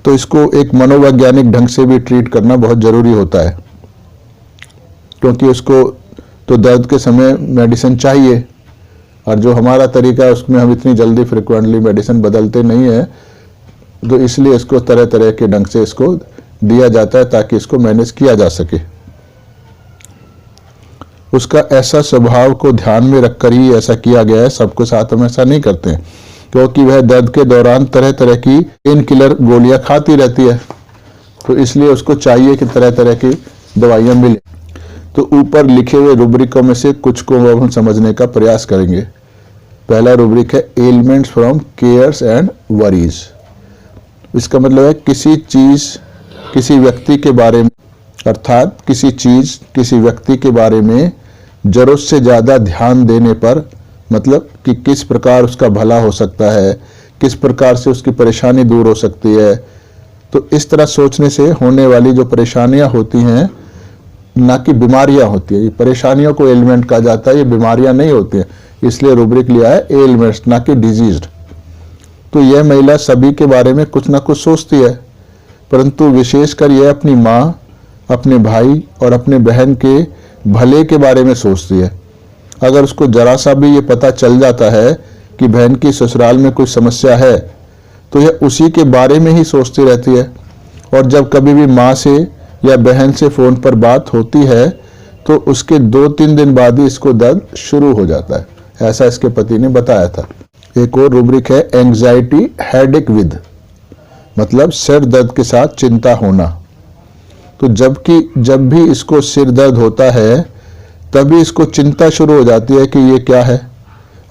तो इसको एक मनोवैज्ञानिक ढंग से भी ट्रीट करना बहुत ज़रूरी होता है, क्योंकि उसको तो दर्द के समय मेडिसिन चाहिए, और जो हमारा तरीका है उसमें हम इतनी जल्दी फ्रिक्वेंटली मेडिसिन बदलते नहीं हैं। तो इसलिए इसको तरह तरह के ढंग से इसको दिया जाता है ताकि इसको मैनेज किया जा सके। उसका ऐसा स्वभाव को ध्यान में रखकर ही ऐसा किया गया है, सबके साथ हम ऐसा नहीं करते हैं, क्योंकि वह दर्द के दौरान तरह तरह की पेन किलर गोलियां खाती रहती है। तो इसलिए उसको चाहिए कि तरह तरह की दवाइयां मिले। तो ऊपर लिखे हुए रुब्रिकों में से कुछ को हम समझने का प्रयास करेंगे। पहला रुब्रिक है elements from cares and worries. इसका मतलब है किसी चीज किसी व्यक्ति के बारे में, अर्थात किसी चीज किसी व्यक्ति के बारे में जरूरत से ज़्यादा ध्यान देने पर, मतलब कि किस प्रकार उसका भला हो सकता है, किस प्रकार से उसकी परेशानी दूर हो सकती है। तो इस तरह सोचने से होने वाली जो परेशानियां होती हैं, ना कि बीमारियां होती है। ये परेशानियों को एलिमेंट कहा जाता है, ये बीमारियां नहीं होती हैं, इसलिए रूब्रिक लिया है एलिमेंट्स, ना कि डिजीज्ड। तो यह महिला सभी के बारे में कुछ ना कुछ सोचती है, परंतु विशेषकर यह अपनी माँ, अपने भाई और अपने बहन के भले के बारे में सोचती है। अगर उसको जरा सा भी ये पता चल जाता है कि बहन की ससुराल में कोई समस्या है, तो यह उसी के बारे में ही सोचती रहती है। और जब कभी भी माँ से या बहन से फ़ोन पर बात होती है, तो उसके 2-3 दिन बाद ही इसको दर्द शुरू हो जाता है, ऐसा इसके पति ने बताया था। एक और रूब्रिक है एंग्जाइटी हेडेक विद, मतलब सिर दर्द के साथ चिंता होना। तो जब भी इसको सिर दर्द होता है, तभी इसको चिंता शुरू हो जाती है कि ये क्या है,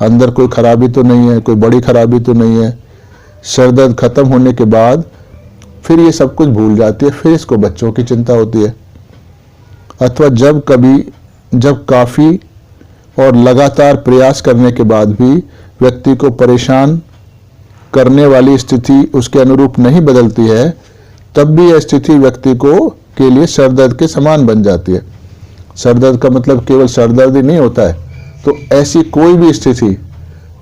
अंदर कोई खराबी तो नहीं है, कोई बड़ी खराबी तो नहीं है। सिर दर्द खत्म होने के बाद फिर ये सब कुछ भूल जाती है, फिर इसको बच्चों की चिंता होती है। अथवा जब काफ़ी और लगातार प्रयास करने के बाद भी व्यक्ति को परेशान करने वाली स्थिति उसके अनुरूप नहीं बदलती है, तब भी यह स्थिति व्यक्ति के लिए सरदर्द के समान बन जाती है। सरदर्द का मतलब केवल सरदर्द ही नहीं होता है। तो ऐसी कोई भी स्थिति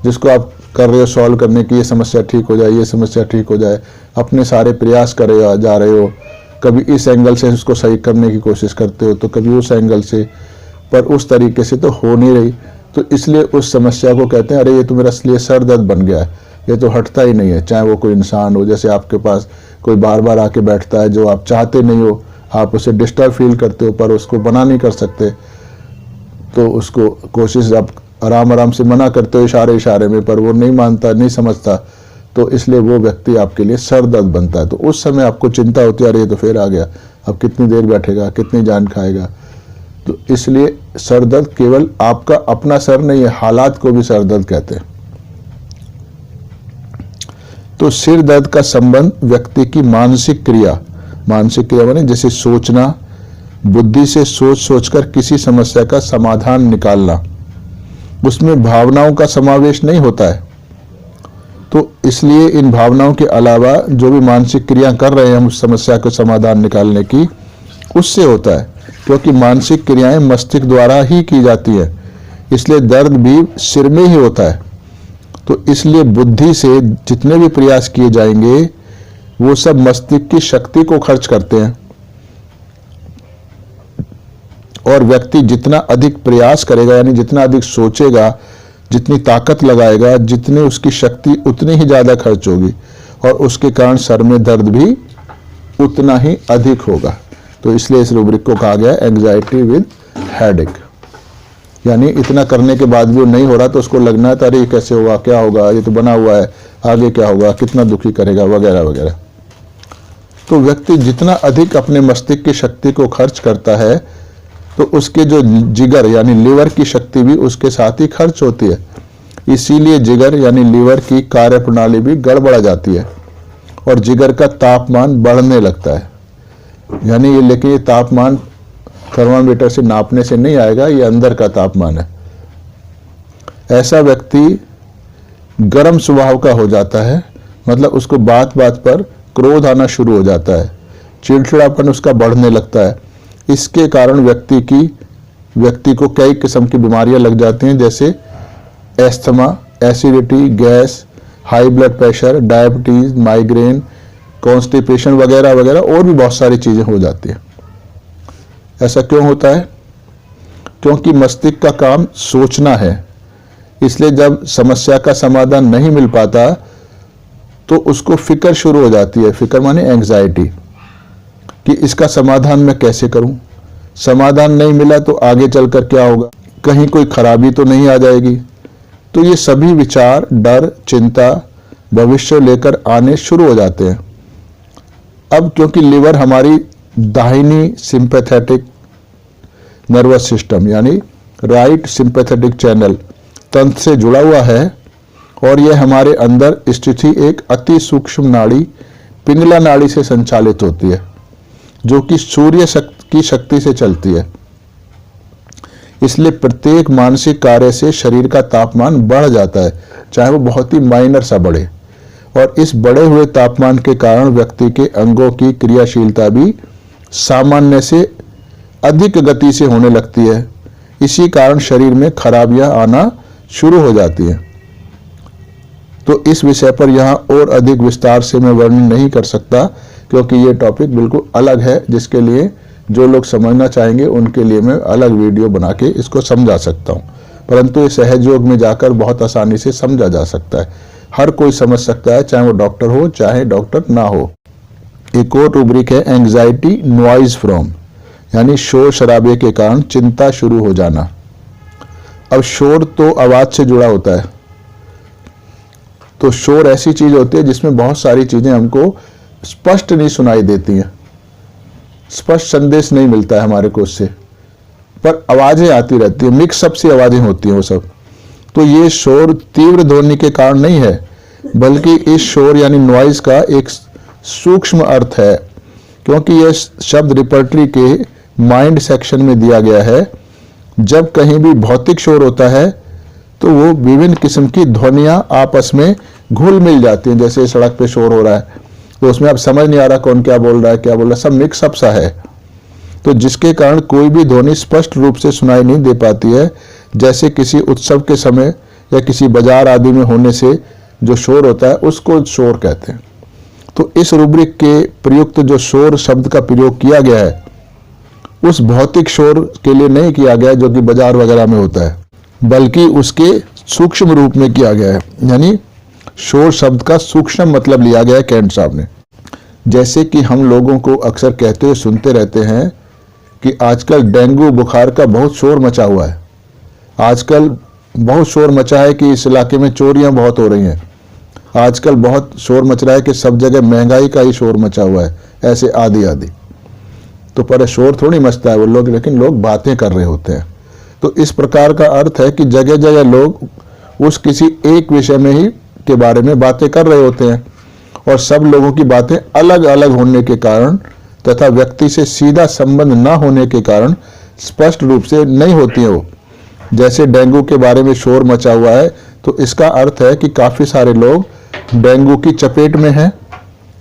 जिसको आप कर रहे हो सॉल्व करने की, ये समस्या ठीक हो जाए, ये समस्या ठीक हो जाए, अपने सारे प्रयास कर जा रहे हो, कभी इस एंगल से उसको सही करने की कोशिश करते हो, तो कभी उस एंगल से, पर उस तरीके से तो हो नहीं रही। तो इसलिए उस समस्या को कहते हैं, अरे ये तो मेरा लिए सर दर्द बन गया है, ये तो हटता ही नहीं है। चाहे वो कोई इंसान हो, जैसे आपके पास कोई बार बार आके बैठता है जो आप चाहते नहीं हो, आप उसे डिस्टर्ब फील करते हो पर उसको मना नहीं कर सकते, तो उसको कोशिश आप आराम आराम से मना करते हो इशारे में, पर वो नहीं मानता, नहीं समझता, तो इसलिए वो व्यक्ति आपके लिए सर दर्द बनता है। तो उस समय आपको चिंता होती है, अरे ये तो फिर आ गया, अब कितनी देर बैठेगा, कितनी जान खाएगा। तो इसलिए सर दर्द केवल आपका अपना सर नहीं है, हालात को भी सर दर्द कहते हैं। तो सिर दर्द का संबंध व्यक्ति की मानसिक क्रिया माने जैसे सोचना, बुद्धि से सोचकर किसी समस्या का समाधान निकालना, उसमें भावनाओं का समावेश नहीं होता है। तो इसलिए इन भावनाओं के अलावा जो भी मानसिक क्रिया कर रहे हैं हम उस समस्या को समाधान निकालने की, उससे होता है, क्योंकि मानसिक क्रियाएं मस्तिष्क द्वारा ही की जाती है, इसलिए दर्द भी सिर में ही होता है। तो इसलिए बुद्धि से जितने भी प्रयास किए जाएंगे वो सब मस्तिष्क की शक्ति को खर्च करते हैं, और व्यक्ति जितना अधिक प्रयास करेगा, यानी जितना अधिक सोचेगा, जितनी ताकत लगाएगा, जितनी उसकी शक्ति उतनी ही ज़्यादा खर्च होगी, और उसके कारण सर में दर्द भी उतना ही अधिक होगा। तो इसलिए इस रूब्रिक को कहा गया एंग्जाइटी विद हेडेक, यानी इतना करने के बाद भी वो नहीं हो रहा तो उसको लगना है, अरे ये कैसे होगा, क्या होगा, ये तो बना हुआ है, आगे क्या होगा, कितना दुखी करेगा, वगैरह वगैरह। तो व्यक्ति जितना अधिक अपने मस्तिष्क की शक्ति को खर्च करता है तो उसके जो जिगर यानी लीवर की शक्ति भी उसके साथ ही खर्च होती है। इसीलिए जिगर यानी लीवर की कार्यप्रणाली भी गड़बड़ा जाती है और जिगर का तापमान बढ़ने लगता है। यानी ये लेकिन ये तापमान थर्मामीटर से नापने से नहीं आएगा, ये अंदर का तापमान है। ऐसा व्यक्ति गर्म स्वभाव का हो जाता है, मतलब उसको बात बात पर क्रोध आना शुरू हो जाता है, चिड़चिड़ापन उसका बढ़ने लगता है। इसके कारण व्यक्ति को कई किस्म की बीमारियां लग जाती हैं, जैसे asthma, acidity, gas, high blood pressure, diabetes, migraine, constipation वगैरह वगैरह और भी बहुत सारी चीजें हो जाती हैं। ऐसा क्यों होता है? क्योंकि मस्तिष्क का काम सोचना है। इसलिए जब समस्या का समाधान नहीं मिल पाता तो उसको फिक्र शुरू हो जाती है। फिक्र माने एंग्जाइटी, कि इसका समाधान मैं कैसे करूं, समाधान नहीं मिला तो आगे चलकर क्या होगा, कहीं कोई खराबी तो नहीं आ जाएगी। तो ये सभी विचार, डर, चिंता भविष्य लेकर आने शुरू हो जाते हैं। अब क्योंकि लिवर हमारी दाहिनी सिंपैथेटिक नर्वस सिस्टम यानी राइट सिंपैथेटिक चैनल तंत्र से जुड़ा हुआ है और यह हमारे अंदर स्थिति एक अति सूक्ष्म नाड़ी पिंगला नाड़ी से संचालित होती है, जो कि सूर्य की शक्ति से चलती है। इसलिए प्रत्येक मानसिक कार्य से शरीर का तापमान बढ़ जाता है, चाहे वो बहुत ही माइनर सा बढ़े। और इस बढ़े हुए तापमान के कारण व्यक्ति के अंगों की क्रियाशीलता भी सामान्य से अधिक गति से होने लगती है। इसी कारण शरीर में खराबियां आना शुरू हो जाती हैं। तो इस विषय पर यहाँ और अधिक विस्तार से मैं वर्णन नहीं कर सकता, क्योंकि ये टॉपिक बिल्कुल अलग है, जिसके लिए जो लोग समझना चाहेंगे उनके लिए मैं अलग वीडियो बना के इसको समझा सकता हूँ। परंतु ये सहज योग में जाकर बहुत आसानी से समझा जा सकता है, हर कोई समझ सकता है, चाहे वो डॉक्टर हो चाहे डॉक्टर ना हो। एक और रूब्रिक है एंग्जाइटी नॉइज फ्रॉम, यानी शोर शराबे के कारण चिंता शुरू हो जाना। अब शोर तो आवाज से जुड़ा होता है, तो शोर ऐसी चीज होती है जिसमें बहुत सारी चीजें हमको स्पष्ट नहीं सुनाई देती हैं, स्पष्ट संदेश नहीं मिलता है हमारे को उससे, पर आवाजें आती रहती है, मिक्सअप सी आवाजें होती हैं वो सब। तो ये शोर तीव्र ध्वनि के कारण नहीं है, बल्कि इस शोर यानी नॉइज का एक सूक्ष्म अर्थ है, क्योंकि यह शब्द रिपर्टरी के माइंड सेक्शन में दिया गया है। जब कहीं भी भौतिक शोर होता है तो वो विभिन्न किस्म की ध्वनियां आपस में घुल मिल जाती हैं। जैसे सड़क पे शोर हो रहा है तो उसमें अब समझ नहीं आ रहा कौन क्या बोल रहा है, क्या बोल रहा है, सब मिक्सअप सा है। तो जिसके कारण कोई भी ध्वनि स्पष्ट रूप से सुनाई नहीं दे पाती है। जैसे किसी उत्सव के समय या किसी बाजार आदि में होने से जो शोर होता है उसको शोर कहते हैं। तो इस रूब्रिक के प्रयुक्त जो शोर शब्द का प्रयोग किया गया है उस भौतिक शोर के लिए नहीं किया गया जो कि बाजार वगैरह में होता है, बल्कि उसके सूक्ष्म रूप में किया गया है। यानी शोर शब्द का सूक्ष्म मतलब लिया गया है कैंट साहब ने। जैसे कि हम लोगों को अक्सर कहते हुए सुनते रहते हैं कि आजकल डेंगू बुखार का बहुत शोर मचा हुआ है, आजकल बहुत शोर मचा है कि इस इलाके में चोरियां बहुत हो रही हैं, आजकल बहुत शोर मच रहा है कि सब जगह महंगाई का ही शोर मचा हुआ है, ऐसे आदि आदि। तो पर शोर थोड़ी मचता है वो लोग, लेकिन लोग बातें कर रहे होते हैं। तो इस प्रकार का अर्थ है कि जगह जगह लोग उस किसी एक विषय में ही के बारे में बातें कर रहे होते हैं और सब लोगों की बातें अलग अलग होने के कारण तथा व्यक्ति से सीधा संबंध न होने के कारण स्पष्ट रूप से नहीं होती है वो। जैसे डेंगू के बारे में शोर मचा हुआ है तो इसका अर्थ है कि काफी सारे लोग डेंगू की चपेट में हैं,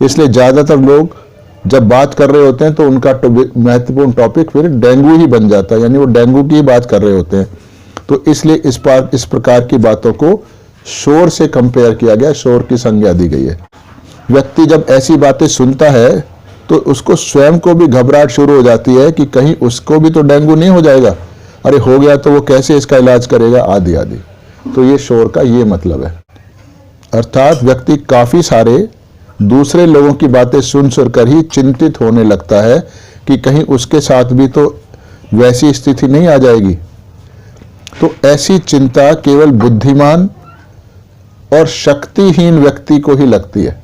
इसलिए ज्यादातर लोग जब बात कर रहे होते हैं तो उनका महत्वपूर्ण टॉपिक फिर डेंगू ही बन जाता है, यानी वो डेंगू की ही बात कर रहे होते हैं। तो इसलिए इस प्रकार की बातों को शोर से कंपेयर किया गया, शोर की संज्ञा दी गई है। व्यक्ति जब ऐसी बातें सुनता है तो उसको स्वयं को भी घबराहट शुरू हो जाती है कि कहीं उसको भी तो डेंगू नहीं हो जाएगा, अरे हो गया तो वो कैसे इसका इलाज करेगा, आदि आदि। तो ये शोर का ये मतलब है। अर्थात व्यक्ति काफी सारे दूसरे लोगों की बातें सुन कर ही चिंतित होने लगता है कि कहीं उसके साथ भी तो वैसी स्थिति नहीं आ जाएगी। तो ऐसी चिंता केवल बुद्धिमान और शक्तिहीन व्यक्ति को ही लगती है।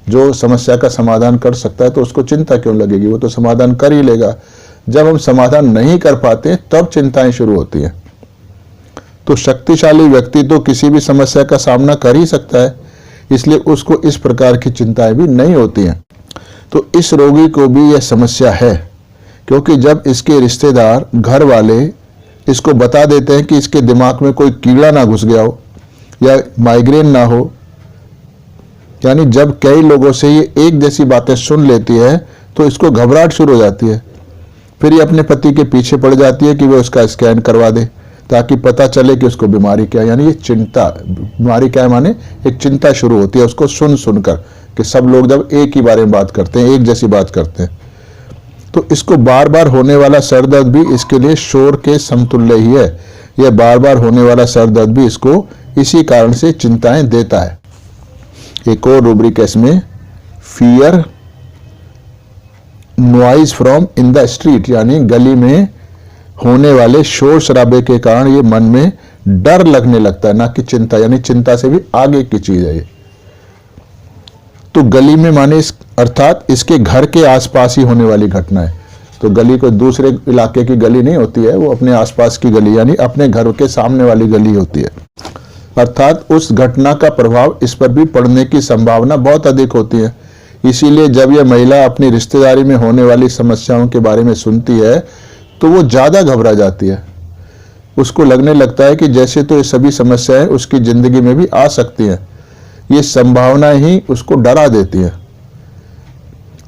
जो समस्या का समाधान कर सकता है तो उसको चिंता क्यों लगेगी, वो तो समाधान कर ही लेगा। जब हम समाधान नहीं कर पाते तब चिंताएं शुरू होती हैं। तो शक्तिशाली व्यक्ति तो किसी भी समस्या का सामना कर ही सकता है, इसलिए उसको इस प्रकार की चिंताएं भी नहीं होती हैं। तो इस रोगी को भी यह समस्या है, क्योंकि जब इसके रिश्तेदार, घर वाले इसको बता देते हैं कि इसके दिमाग में कोई कीड़ा ना घुस गया हो या माइग्रेन ना हो, यानी जब कई लोगों से ये एक जैसी बातें सुन लेती है तो इसको घबराहट शुरू हो जाती है। फिर ये अपने पति के पीछे पड़ जाती है कि वो उसका स्कैन करवा दे ताकि पता चले कि उसको बीमारी क्या है। यानी ये चिंता, बीमारी क्या है माने एक चिंता शुरू होती है उसको सुन सुनकर, कि सब लोग जब एक ही बारे में बात करते हैं, एक जैसी बात करते हैं। तो इसको बार बार होने वाला सर दर्द भी इसके लिए शोर के समतुल्य ही है। यह बार बार होने वाला सर दर्द भी इसको इसी कारण से चिंताएं देता है। एक और रूब्रिक है इसमें, fear noise from in the street, यानी गली में होने वाले शोर शराबे के कारण ये मन में डर लगने लगता है, ना कि चिंता, यानी चिंता से भी आगे की चीज है ये। तो गली में माने अर्थात इसके घर के आसपास ही होने वाली घटना है। तो गली कोई दूसरे इलाके की गली नहीं होती है, वो अपने आसपास की गली यानी अपने घर के सामने वाली गली होती है। अर्थात उस घटना का प्रभाव इस पर भी पड़ने की संभावना बहुत अधिक होती है। इसीलिए जब यह महिला अपनी रिश्तेदारी में होने वाली समस्याओं के बारे में सुनती है तो वो ज्यादा घबरा जाती है। उसको लगने लगता है कि जैसे तो ये सभी समस्याएं उसकी जिंदगी में भी आ सकती हैं। ये संभावना ही उसको डरा देती है।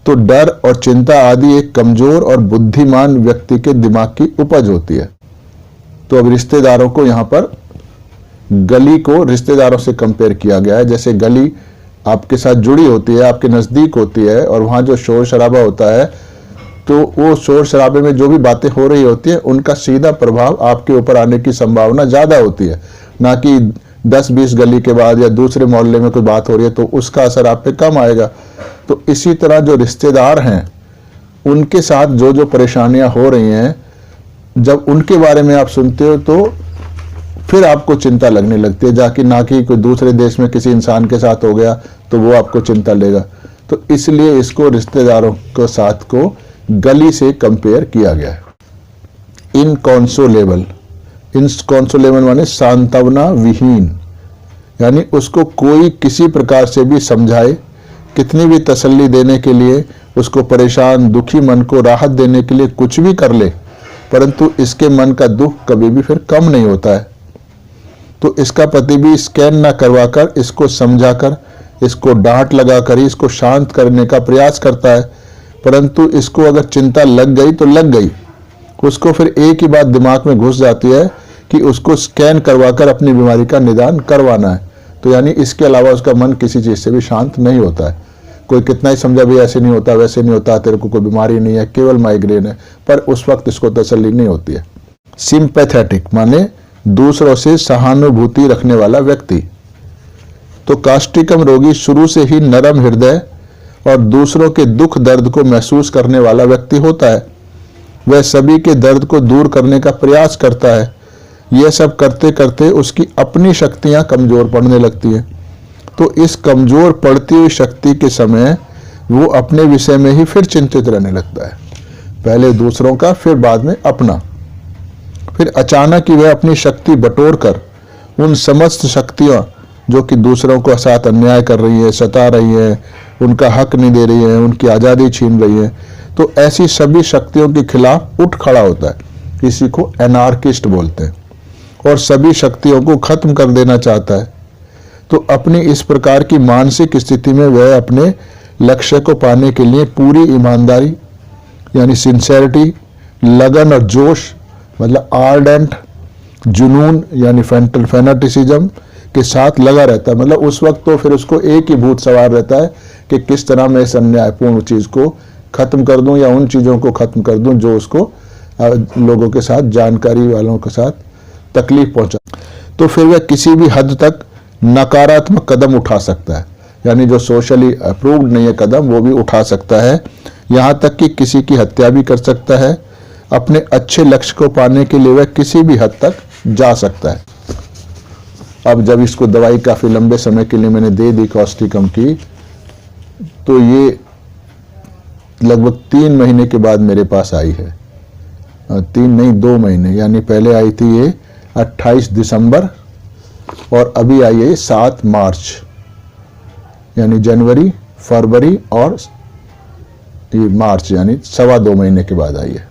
तो डर और चिंता आदि एक कमजोर और बुद्धिमान व्यक्ति के दिमाग की उपज होती है। तो अब रिश्तेदारों को यहाँ पर गली को रिश्तेदारों से कंपेयर किया गया है। जैसे गली आपके साथ जुड़ी होती है, आपके नजदीक होती है, और वहां जो शोर शराबा होता है तो वो शोर शराबे में जो भी बातें हो रही होती है उनका सीधा प्रभाव आपके ऊपर आने की संभावना ज्यादा होती है, ना कि 10-20 गली के बाद या दूसरे मोहल्ले में कोई बात हो रही है तो उसका असर आप पे कम आएगा। तो इसी तरह जो रिश्तेदार हैं उनके साथ जो जो परेशानियां हो रही हैं, जब उनके बारे में आप सुनते हो तो फिर आपको चिंता लगने लगती है, जाकि ना कि कोई दूसरे देश में किसी इंसान के साथ हो गया तो वो आपको चिंता लेगा। तो इसलिए इसको रिश्तेदारों के साथ को गली से कंपेयर किया गया है। इनकॉन्सोलेबल, इनकॉन्सोलेबल माने सांत्वना विहीन, यानी उसको कोई किसी प्रकार से भी समझाए, कितनी भी तसल्ली देने के लिए, उसको परेशान दुखी मन को राहत देने के लिए कुछ भी कर ले, परंतु इसके मन का दुख कभी भी फिर कम नहीं होता है। तो इसका पति भी स्कैन ना करवाकर इसको समझाकर, इसको डांट लगाकर ही इसको शांत करने का प्रयास करता है, परंतु इसको अगर चिंता लग गई तो लग गई। उसको फिर एक ही बात दिमाग में घुस जाती है कि उसको स्कैन करवाकर अपनी बीमारी का निदान करवाना है। तो यानी इसके अलावा उसका मन किसी चीज से भी शांत नहीं होता है। कोई कितना ही समझा भी ऐसे नहीं होता, वैसे नहीं होता, तेरे को कोई बीमारी नहीं है, केवल माइग्रेन है, पर उस वक्त इसको तसल्ली नहीं होती है। सिंपैथेटिक माने दूसरों से सहानुभूति रखने वाला व्यक्ति। तो कास्टिकम रोगी शुरू से ही नरम हृदय और दूसरों के दुख दर्द को महसूस करने वाला व्यक्ति होता है। वह सभी के दर्द को दूर करने का प्रयास करता है। यह सब करते करते उसकी अपनी शक्तियां कमजोर पड़ने लगती हैं। तो इस कमजोर पड़ती हुई शक्ति के समय वो अपने विषय में ही फिर चिंतित रहने लगता है, पहले दूसरों का फिर बाद में अपना। फिर अचानक ही वह अपनी शक्ति बटोर कर उन समस्त शक्तियां जो कि दूसरों को साथ अन्याय कर रही है, सता रही है, उनका हक नहीं दे रही है, उनकी आज़ादी छीन रही है, तो ऐसी सभी शक्तियों के खिलाफ उठ खड़ा होता है। इसी को एनार्किस्ट बोलते हैं, और सभी शक्तियों को खत्म कर देना चाहता है। तो अपनी इस प्रकार की मानसिक स्थिति में वह अपने लक्ष्य को पाने के लिए पूरी ईमानदारी यानी सिंसेरिटी, लगन और जोश मतलब आर्डेंट, जुनून यानी फैनेटिसिज्म के साथ लगा रहता है। मतलब उस वक्त तो फिर उसको एक ही भूत सवार रहता है कि किस तरह मैं इस अन्यायपूर्ण चीज को खत्म कर दूं या उन चीजों को खत्म कर दूं जो उसको लोगों के साथ, जानकारी वालों के साथ तकलीफ पहुंचा। तो फिर वह किसी भी हद तक नकारात्मक कदम उठा सकता है, यानी जो सोशली अप्रूव्ड नहीं है कदम वो भी उठा सकता है, यहाँ तक कि किसी की हत्या भी कर सकता है। अपने अच्छे लक्ष्य को पाने के लिए वह किसी भी हद तक जा सकता है। अब जब इसको दवाई काफी लंबे समय के लिए मैंने दे दी कास्टिकम की, तो ये लगभग 3 महीने के बाद मेरे पास आई है। 3 नहीं 2 महीने, यानी पहले आई थी ये 28 दिसंबर और अभी आई है 7 मार्च, यानी जनवरी, फरवरी और ये मार्च, यानी 2.25 महीने के बाद आई है।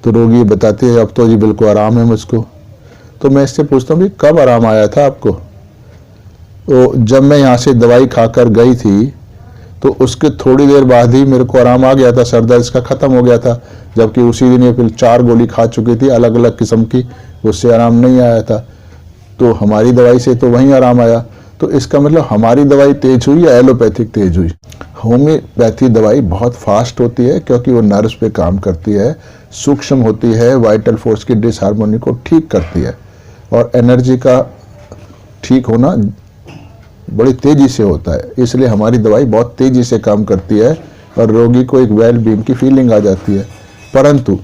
तो रोगी बताते हैं अब तो जी बिल्कुल आराम है मुझको। तो मैं इससे पूछता हूँ कि कब आराम आया था आपको? तो जब मैं यहाँ से दवाई खाकर गई थी तो उसके थोड़ी देर बाद ही मेरे को आराम आ गया था, सर दर्द इसका खत्म हो गया था, जबकि उसी दिन ये फिर 4 गोली खा चुकी थी अलग अलग किस्म की, उससे आराम नहीं आया था। तो हमारी दवाई से तो वहीं आराम आया। तो इसका मतलब हमारी दवाई तेज हुई या एलोपैथिक तेज हुई? होम्योपैथी दवाई बहुत फास्ट होती है क्योंकि वो नर्व्स पे काम करती है, सूक्ष्म होती है, वाइटल फोर्स की डिसहार्मोनी को ठीक करती है और एनर्जी का ठीक होना बड़ी तेजी से होता है। इसलिए हमारी दवाई बहुत तेजी से काम करती है और रोगी को एक वेल बीइंग की फीलिंग आ जाती है। परंतु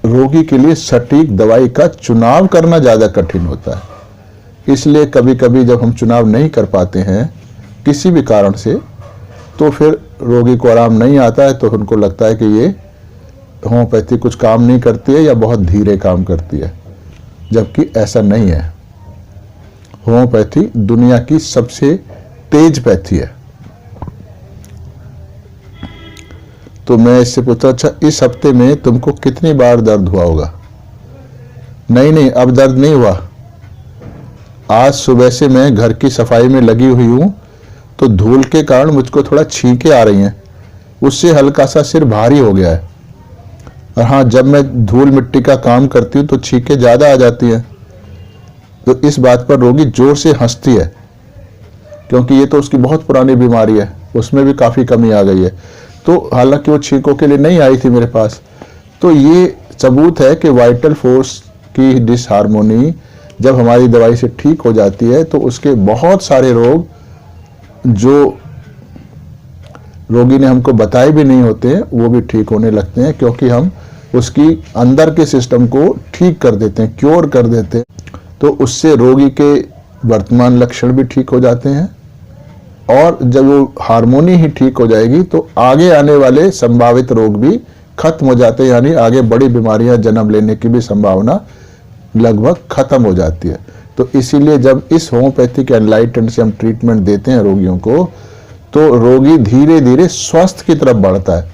रोगी के लिए सटीक दवाई का चुनाव करना ज़्यादा कठिन होता है। इसलिए कभी कभी जब हम चुनाव नहीं कर पाते हैं किसी भी कारण से, तो फिर रोगी को आराम नहीं आता है, तो उनको लगता है कि ये होम्योपैथी कुछ काम नहीं करती है या बहुत धीरे काम करती है, जबकि ऐसा नहीं है। होम्योपैथी दुनिया की सबसे तेज पैथी है। तो मैं इससे पूछता, अच्छा इस हफ्ते में तुमको कितनी बार दर्द हुआ होगा? नहीं, अब दर्द नहीं हुआ। आज सुबह से मैं घर की सफाई में लगी हुई हूं, तो धूल के कारण मुझको थोड़ा छींकें आ रही हैं, उससे हल्का सा सिर भारी हो गया है। और हाँ, जब मैं धूल मिट्टी का काम करती हूँ तो छींकें ज़्यादा आ जाती हैं। तो इस बात पर रोगी जोर से हंसती है क्योंकि ये तो उसकी बहुत पुरानी बीमारी है, उसमें भी काफ़ी कमी आ गई है। तो हालांकि वो छींकों के लिए नहीं आई थी मेरे पास। तो ये सबूत है कि वाइटल फोर्स की डिसहार्मोनी जब हमारी दवाई से ठीक हो जाती है तो उसके बहुत सारे रोग जो रोगी ने हमको बताए भी नहीं होते हैं वो भी ठीक होने लगते हैं, क्योंकि हम उसकी अंदर के सिस्टम को ठीक कर देते हैं, क्योर कर देते हैं। तो उससे रोगी के वर्तमान लक्षण भी ठीक हो जाते हैं और जब वो हार्मोनी ही ठीक हो जाएगी तो आगे आने वाले संभावित रोग भी खत्म हो जाते हैं, यानी आगे बड़ी बीमारियां जन्म लेने की भी संभावना लगभग खत्म हो जाती है। तो इसीलिए जब इस होम्योपैथिक एनलाइटमेंट से हम ट्रीटमेंट देते हैं रोगियों को, तो रोगी धीरे धीरे स्वस्थ की तरफ बढ़ता है,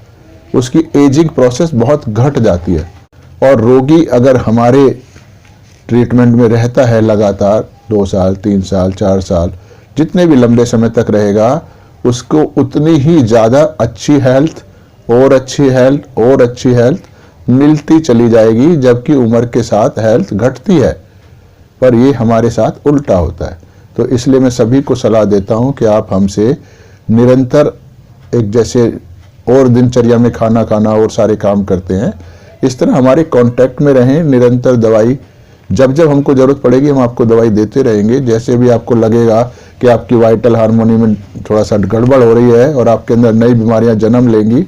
उसकी एजिंग प्रोसेस बहुत घट जाती है। और रोगी अगर हमारे ट्रीटमेंट में रहता है लगातार 2 साल, 3 साल, 4 साल, जितने भी लंबे समय तक रहेगा, उसको उतनी ही ज़्यादा अच्छी हेल्थ और अच्छी हेल्थ और अच्छी हेल्थ मिलती चली जाएगी, जबकि उम्र के साथ हेल्थ घटती है। पर ये हमारे साथ उल्टा होता है। तो इसलिए मैं सभी को सलाह देता हूँ कि आप हमसे निरंतर एक जैसे और दिनचर्या में खाना खाना और सारे काम करते हैं, इस तरह हमारे कांटेक्ट में रहें। निरंतर दवाई जब जब हमको ज़रूरत पड़ेगी हम आपको दवाई देते रहेंगे। जैसे भी आपको लगेगा कि आपकी वाइटल हार्मोनी में थोड़ा सा गड़बड़ हो रही है और आपके अंदर नई बीमारियां जन्म लेंगी,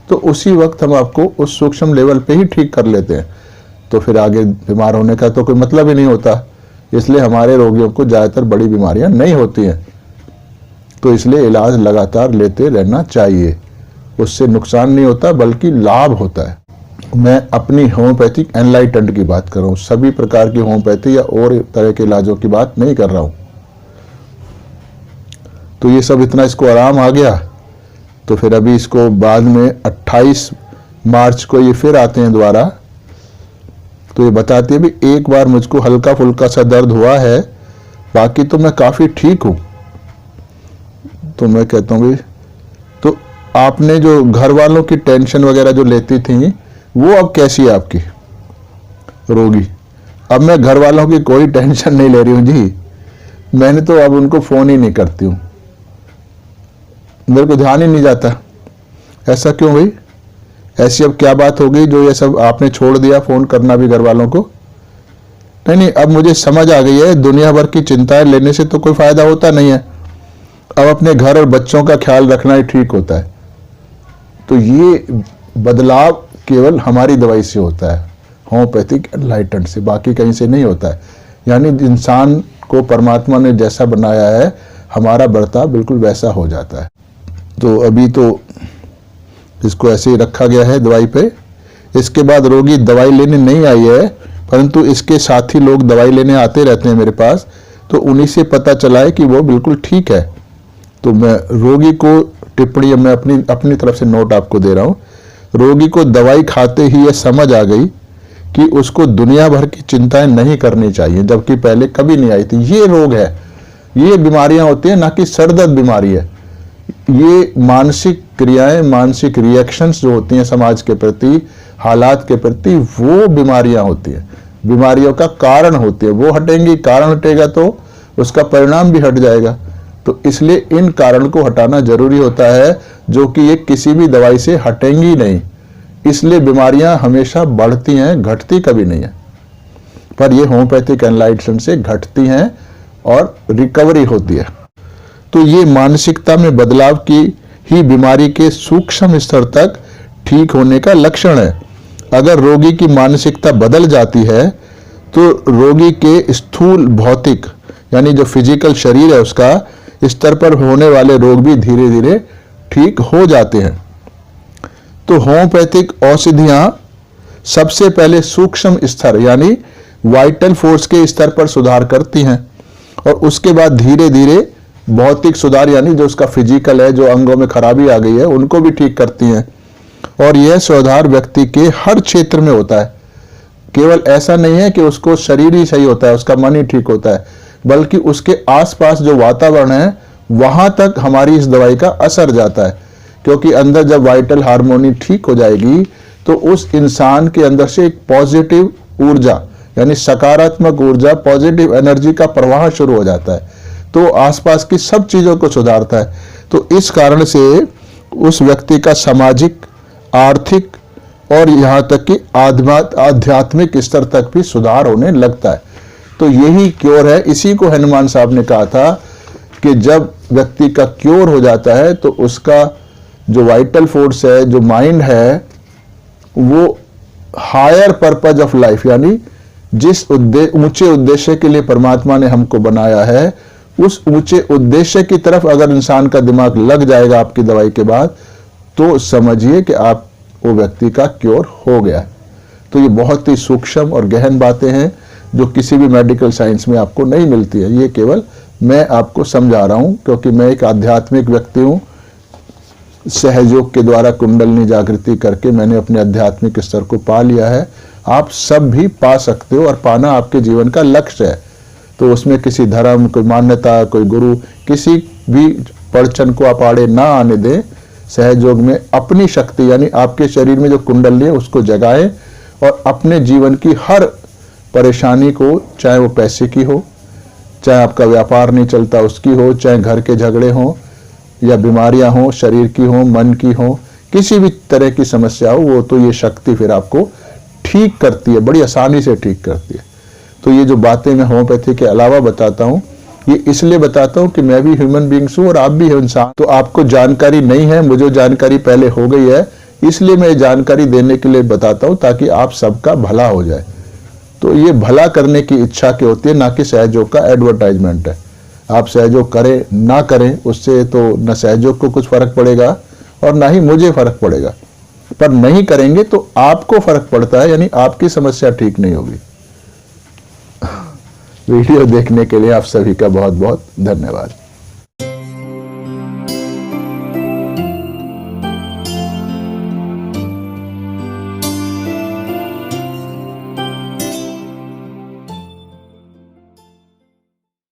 तो उसी वक्त हम आपको उस सूक्ष्म लेवल पे ही ठीक कर लेते हैं। तो फिर आगे बीमार होने का तो कोई मतलब ही नहीं होता। इसलिए हमारे रोगियों को ज़्यादातर बड़ी बीमारियां नहीं होती हैं। तो इसलिए इलाज लगातार लेते रहना चाहिए, उससे नुकसान नहीं होता बल्कि लाभ होता है। मैं अपनी होम्योपैथिक एनलाइटेंट की बात कर रहा हूँ, सभी प्रकार की होम्योपैथी या और तरह के इलाजों की बात नहीं कर रहा हूँ। तो ये सब इतना इसको आराम आ गया, तो फिर अभी इसको बाद में 28 मार्च को ये फिर आते हैं दोबारा। तो ये बताती है भी एक बार मुझको हल्का फुल्का सा दर्द हुआ है, बाकी तो मैं काफ़ी ठीक हूँ। तो मैं कहता हूँ भी तो आपने जो घर वालों की टेंशन वगैरह जो लेती थी वो अब कैसी है आपकी रोगी? अब मैं घर वालों की कोई टेंशन नहीं ले रही हूँ जी, मैंने तो अब उनको फ़ोन ही नहीं करती हूँ, मेरे को ध्यान ही नहीं जाता। ऐसा क्यों भाई? ऐसी अब क्या बात हो गई जो ये सब आपने छोड़ दिया फ़ोन करना भी घर वालों को? नहीं, अब मुझे समझ आ गई है, दुनिया भर की चिंताएं लेने से तो कोई फ़ायदा होता नहीं है। अब अपने घर और बच्चों का ख्याल रखना ही ठीक होता है। तो ये बदलाव केवल हमारी दवाई से होता है, होम्योपैथिक एनलाइटेंट से, बाकी कहीं से नहीं होता है। यानी इंसान को परमात्मा ने जैसा बनाया है हमारा बर्ताव बिल्कुल वैसा हो जाता है। तो अभी तो इसको ऐसे ही रखा गया है दवाई पे। इसके बाद रोगी दवाई लेने नहीं आई है, परंतु इसके साथी लोग दवाई लेने आते रहते हैं मेरे पास, तो उन्हीं से पता चला है कि वो बिल्कुल ठीक है। तो मैं रोगी को टिप्पणी मैं अपनी तरफ से नोट आपको दे रहा हूँ। रोगी को दवाई खाते ही ये समझ आ गई कि उसको दुनिया भर की चिंताएं नहीं करनी चाहिए, जबकि पहले कभी नहीं आई थी। ये रोग है, ये बीमारियां होती हैं, ना कि सरदर्द बीमारी है। ये मानसिक क्रियाएं, मानसिक रिएक्शंस जो होती हैं समाज के प्रति, हालात के प्रति, वो बीमारियां होती हैं, बीमारियों का कारण होती है। वो हटेंगी, कारण हटेगा तो उसका परिणाम भी हट जाएगा। तो इसलिए इन कारण को हटाना जरूरी होता है, जो कि ये किसी भी दवाई से हटेंगी नहीं। इसलिए बीमारियां हमेशा बढ़ती हैं, घटती कभी नहीं है। पर ये होम्योपैथिक एनलाइटमेंट से घटती हैं और रिकवरी होती है। तो ये मानसिकता में बदलाव की ही बीमारी के सूक्ष्म स्तर तक ठीक होने का लक्षण है। अगर रोगी की मानसिकता बदल जाती है तो रोगी के स्थूल भौतिक यानी जो फिजिकल शरीर है उसका स्तर पर होने वाले रोग भी धीरे धीरे ठीक हो जाते हैं। तो होम्योपैथिक औषधियां सबसे पहले सूक्ष्म स्तर यानी वाइटल फोर्स के स्तर पर सुधार करती हैं और उसके बाद धीरे धीरे भौतिक सुधार यानी जो उसका फिजिकल है, जो अंगों में खराबी आ गई है, उनको भी ठीक करती हैं। और यह सुधार व्यक्ति के हर क्षेत्र में होता है। केवल ऐसा नहीं है कि उसको शरीर ही सही होता है, उसका मन ही ठीक होता है, बल्कि उसके आसपास जो वातावरण है वहां तक हमारी इस दवाई का असर जाता है। क्योंकि अंदर जब वाइटल हार्मोनी ठीक हो जाएगी तो उस इंसान के अंदर से एक पॉजिटिव ऊर्जा यानी सकारात्मक ऊर्जा, पॉजिटिव एनर्जी का प्रवाह शुरू हो जाता है। तो आसपास की सब चीजों को सुधारता है। तो इस कारण से उस व्यक्ति का सामाजिक, आर्थिक और यहाँ तक कि आध्यात्मिक स्तर तक भी सुधार होने लगता है। तो यही क्योर है। इसी को हनुमान साहब ने कहा था कि जब व्यक्ति का क्योर हो जाता है तो उसका जो वाइटल फोर्स है, जो माइंड है, वो हायर पर्पज ऑफ लाइफ यानी जिस ऊंचे उद्देश्य के लिए परमात्मा ने हमको बनाया है, उस ऊंचे उद्देश्य की तरफ अगर इंसान का दिमाग लग जाएगा आपकी दवाई के बाद, तो समझिए कि आप वो व्यक्ति का क्योर हो गया है। तो ये बहुत ही सूक्ष्म और गहन बातें हैं जो किसी भी मेडिकल साइंस में आपको नहीं मिलती है। ये केवल मैं आपको समझा रहा हूं क्योंकि मैं एक आध्यात्मिक व्यक्ति हूं। सहयोग के द्वारा कुंडलिनी जागृति करके मैंने अपने आध्यात्मिक स्तर को पा लिया है। आप सब भी पा सकते हो और पाना आपके जीवन का लक्ष्य है। तो उसमें किसी धर्म, कोई मान्यता, कोई गुरु, किसी भी पड़चन को आप आड़े ना आने दें। सहयोग में अपनी शक्ति यानी आपके शरीर में जो कुंडली है उसको जगाएं और अपने जीवन की हर परेशानी को, चाहे वो पैसे की हो, चाहे आपका व्यापार नहीं चलता उसकी हो, चाहे घर के झगड़े हों या बीमारियां हों, शरीर की हो, मन की हो, किसी भी तरह की समस्या हो, वो तो ये शक्ति फिर आपको ठीक करती है, बड़ी आसानी से ठीक करती है। तो ये जो बातें मैं होम्योपैथी के अलावा बताता हूँ, ये इसलिए बताता हूँ कि मैं भी ह्यूमन बींग्स हूँ और आप भी इंसान। तो आपको जानकारी नहीं है, मुझे जानकारी पहले हो गई है, इसलिए मैं जानकारी देने के लिए बताता हूँ ताकि आप सबका भला हो जाए। तो ये भला करने की इच्छा की होती है, ना कि सहयोग का एडवर्टाइजमेंट है। आप सहयोग करें ना करें उससे तो न सहयोग को कुछ फर्क पड़ेगा और ना ही मुझे फर्क पड़ेगा, पर नहीं करेंगे तो आपको फर्क पड़ता है, यानी आपकी समस्या ठीक नहीं होगी। वीडियो देखने के लिए आप सभी का बहुत बहुत धन्यवाद।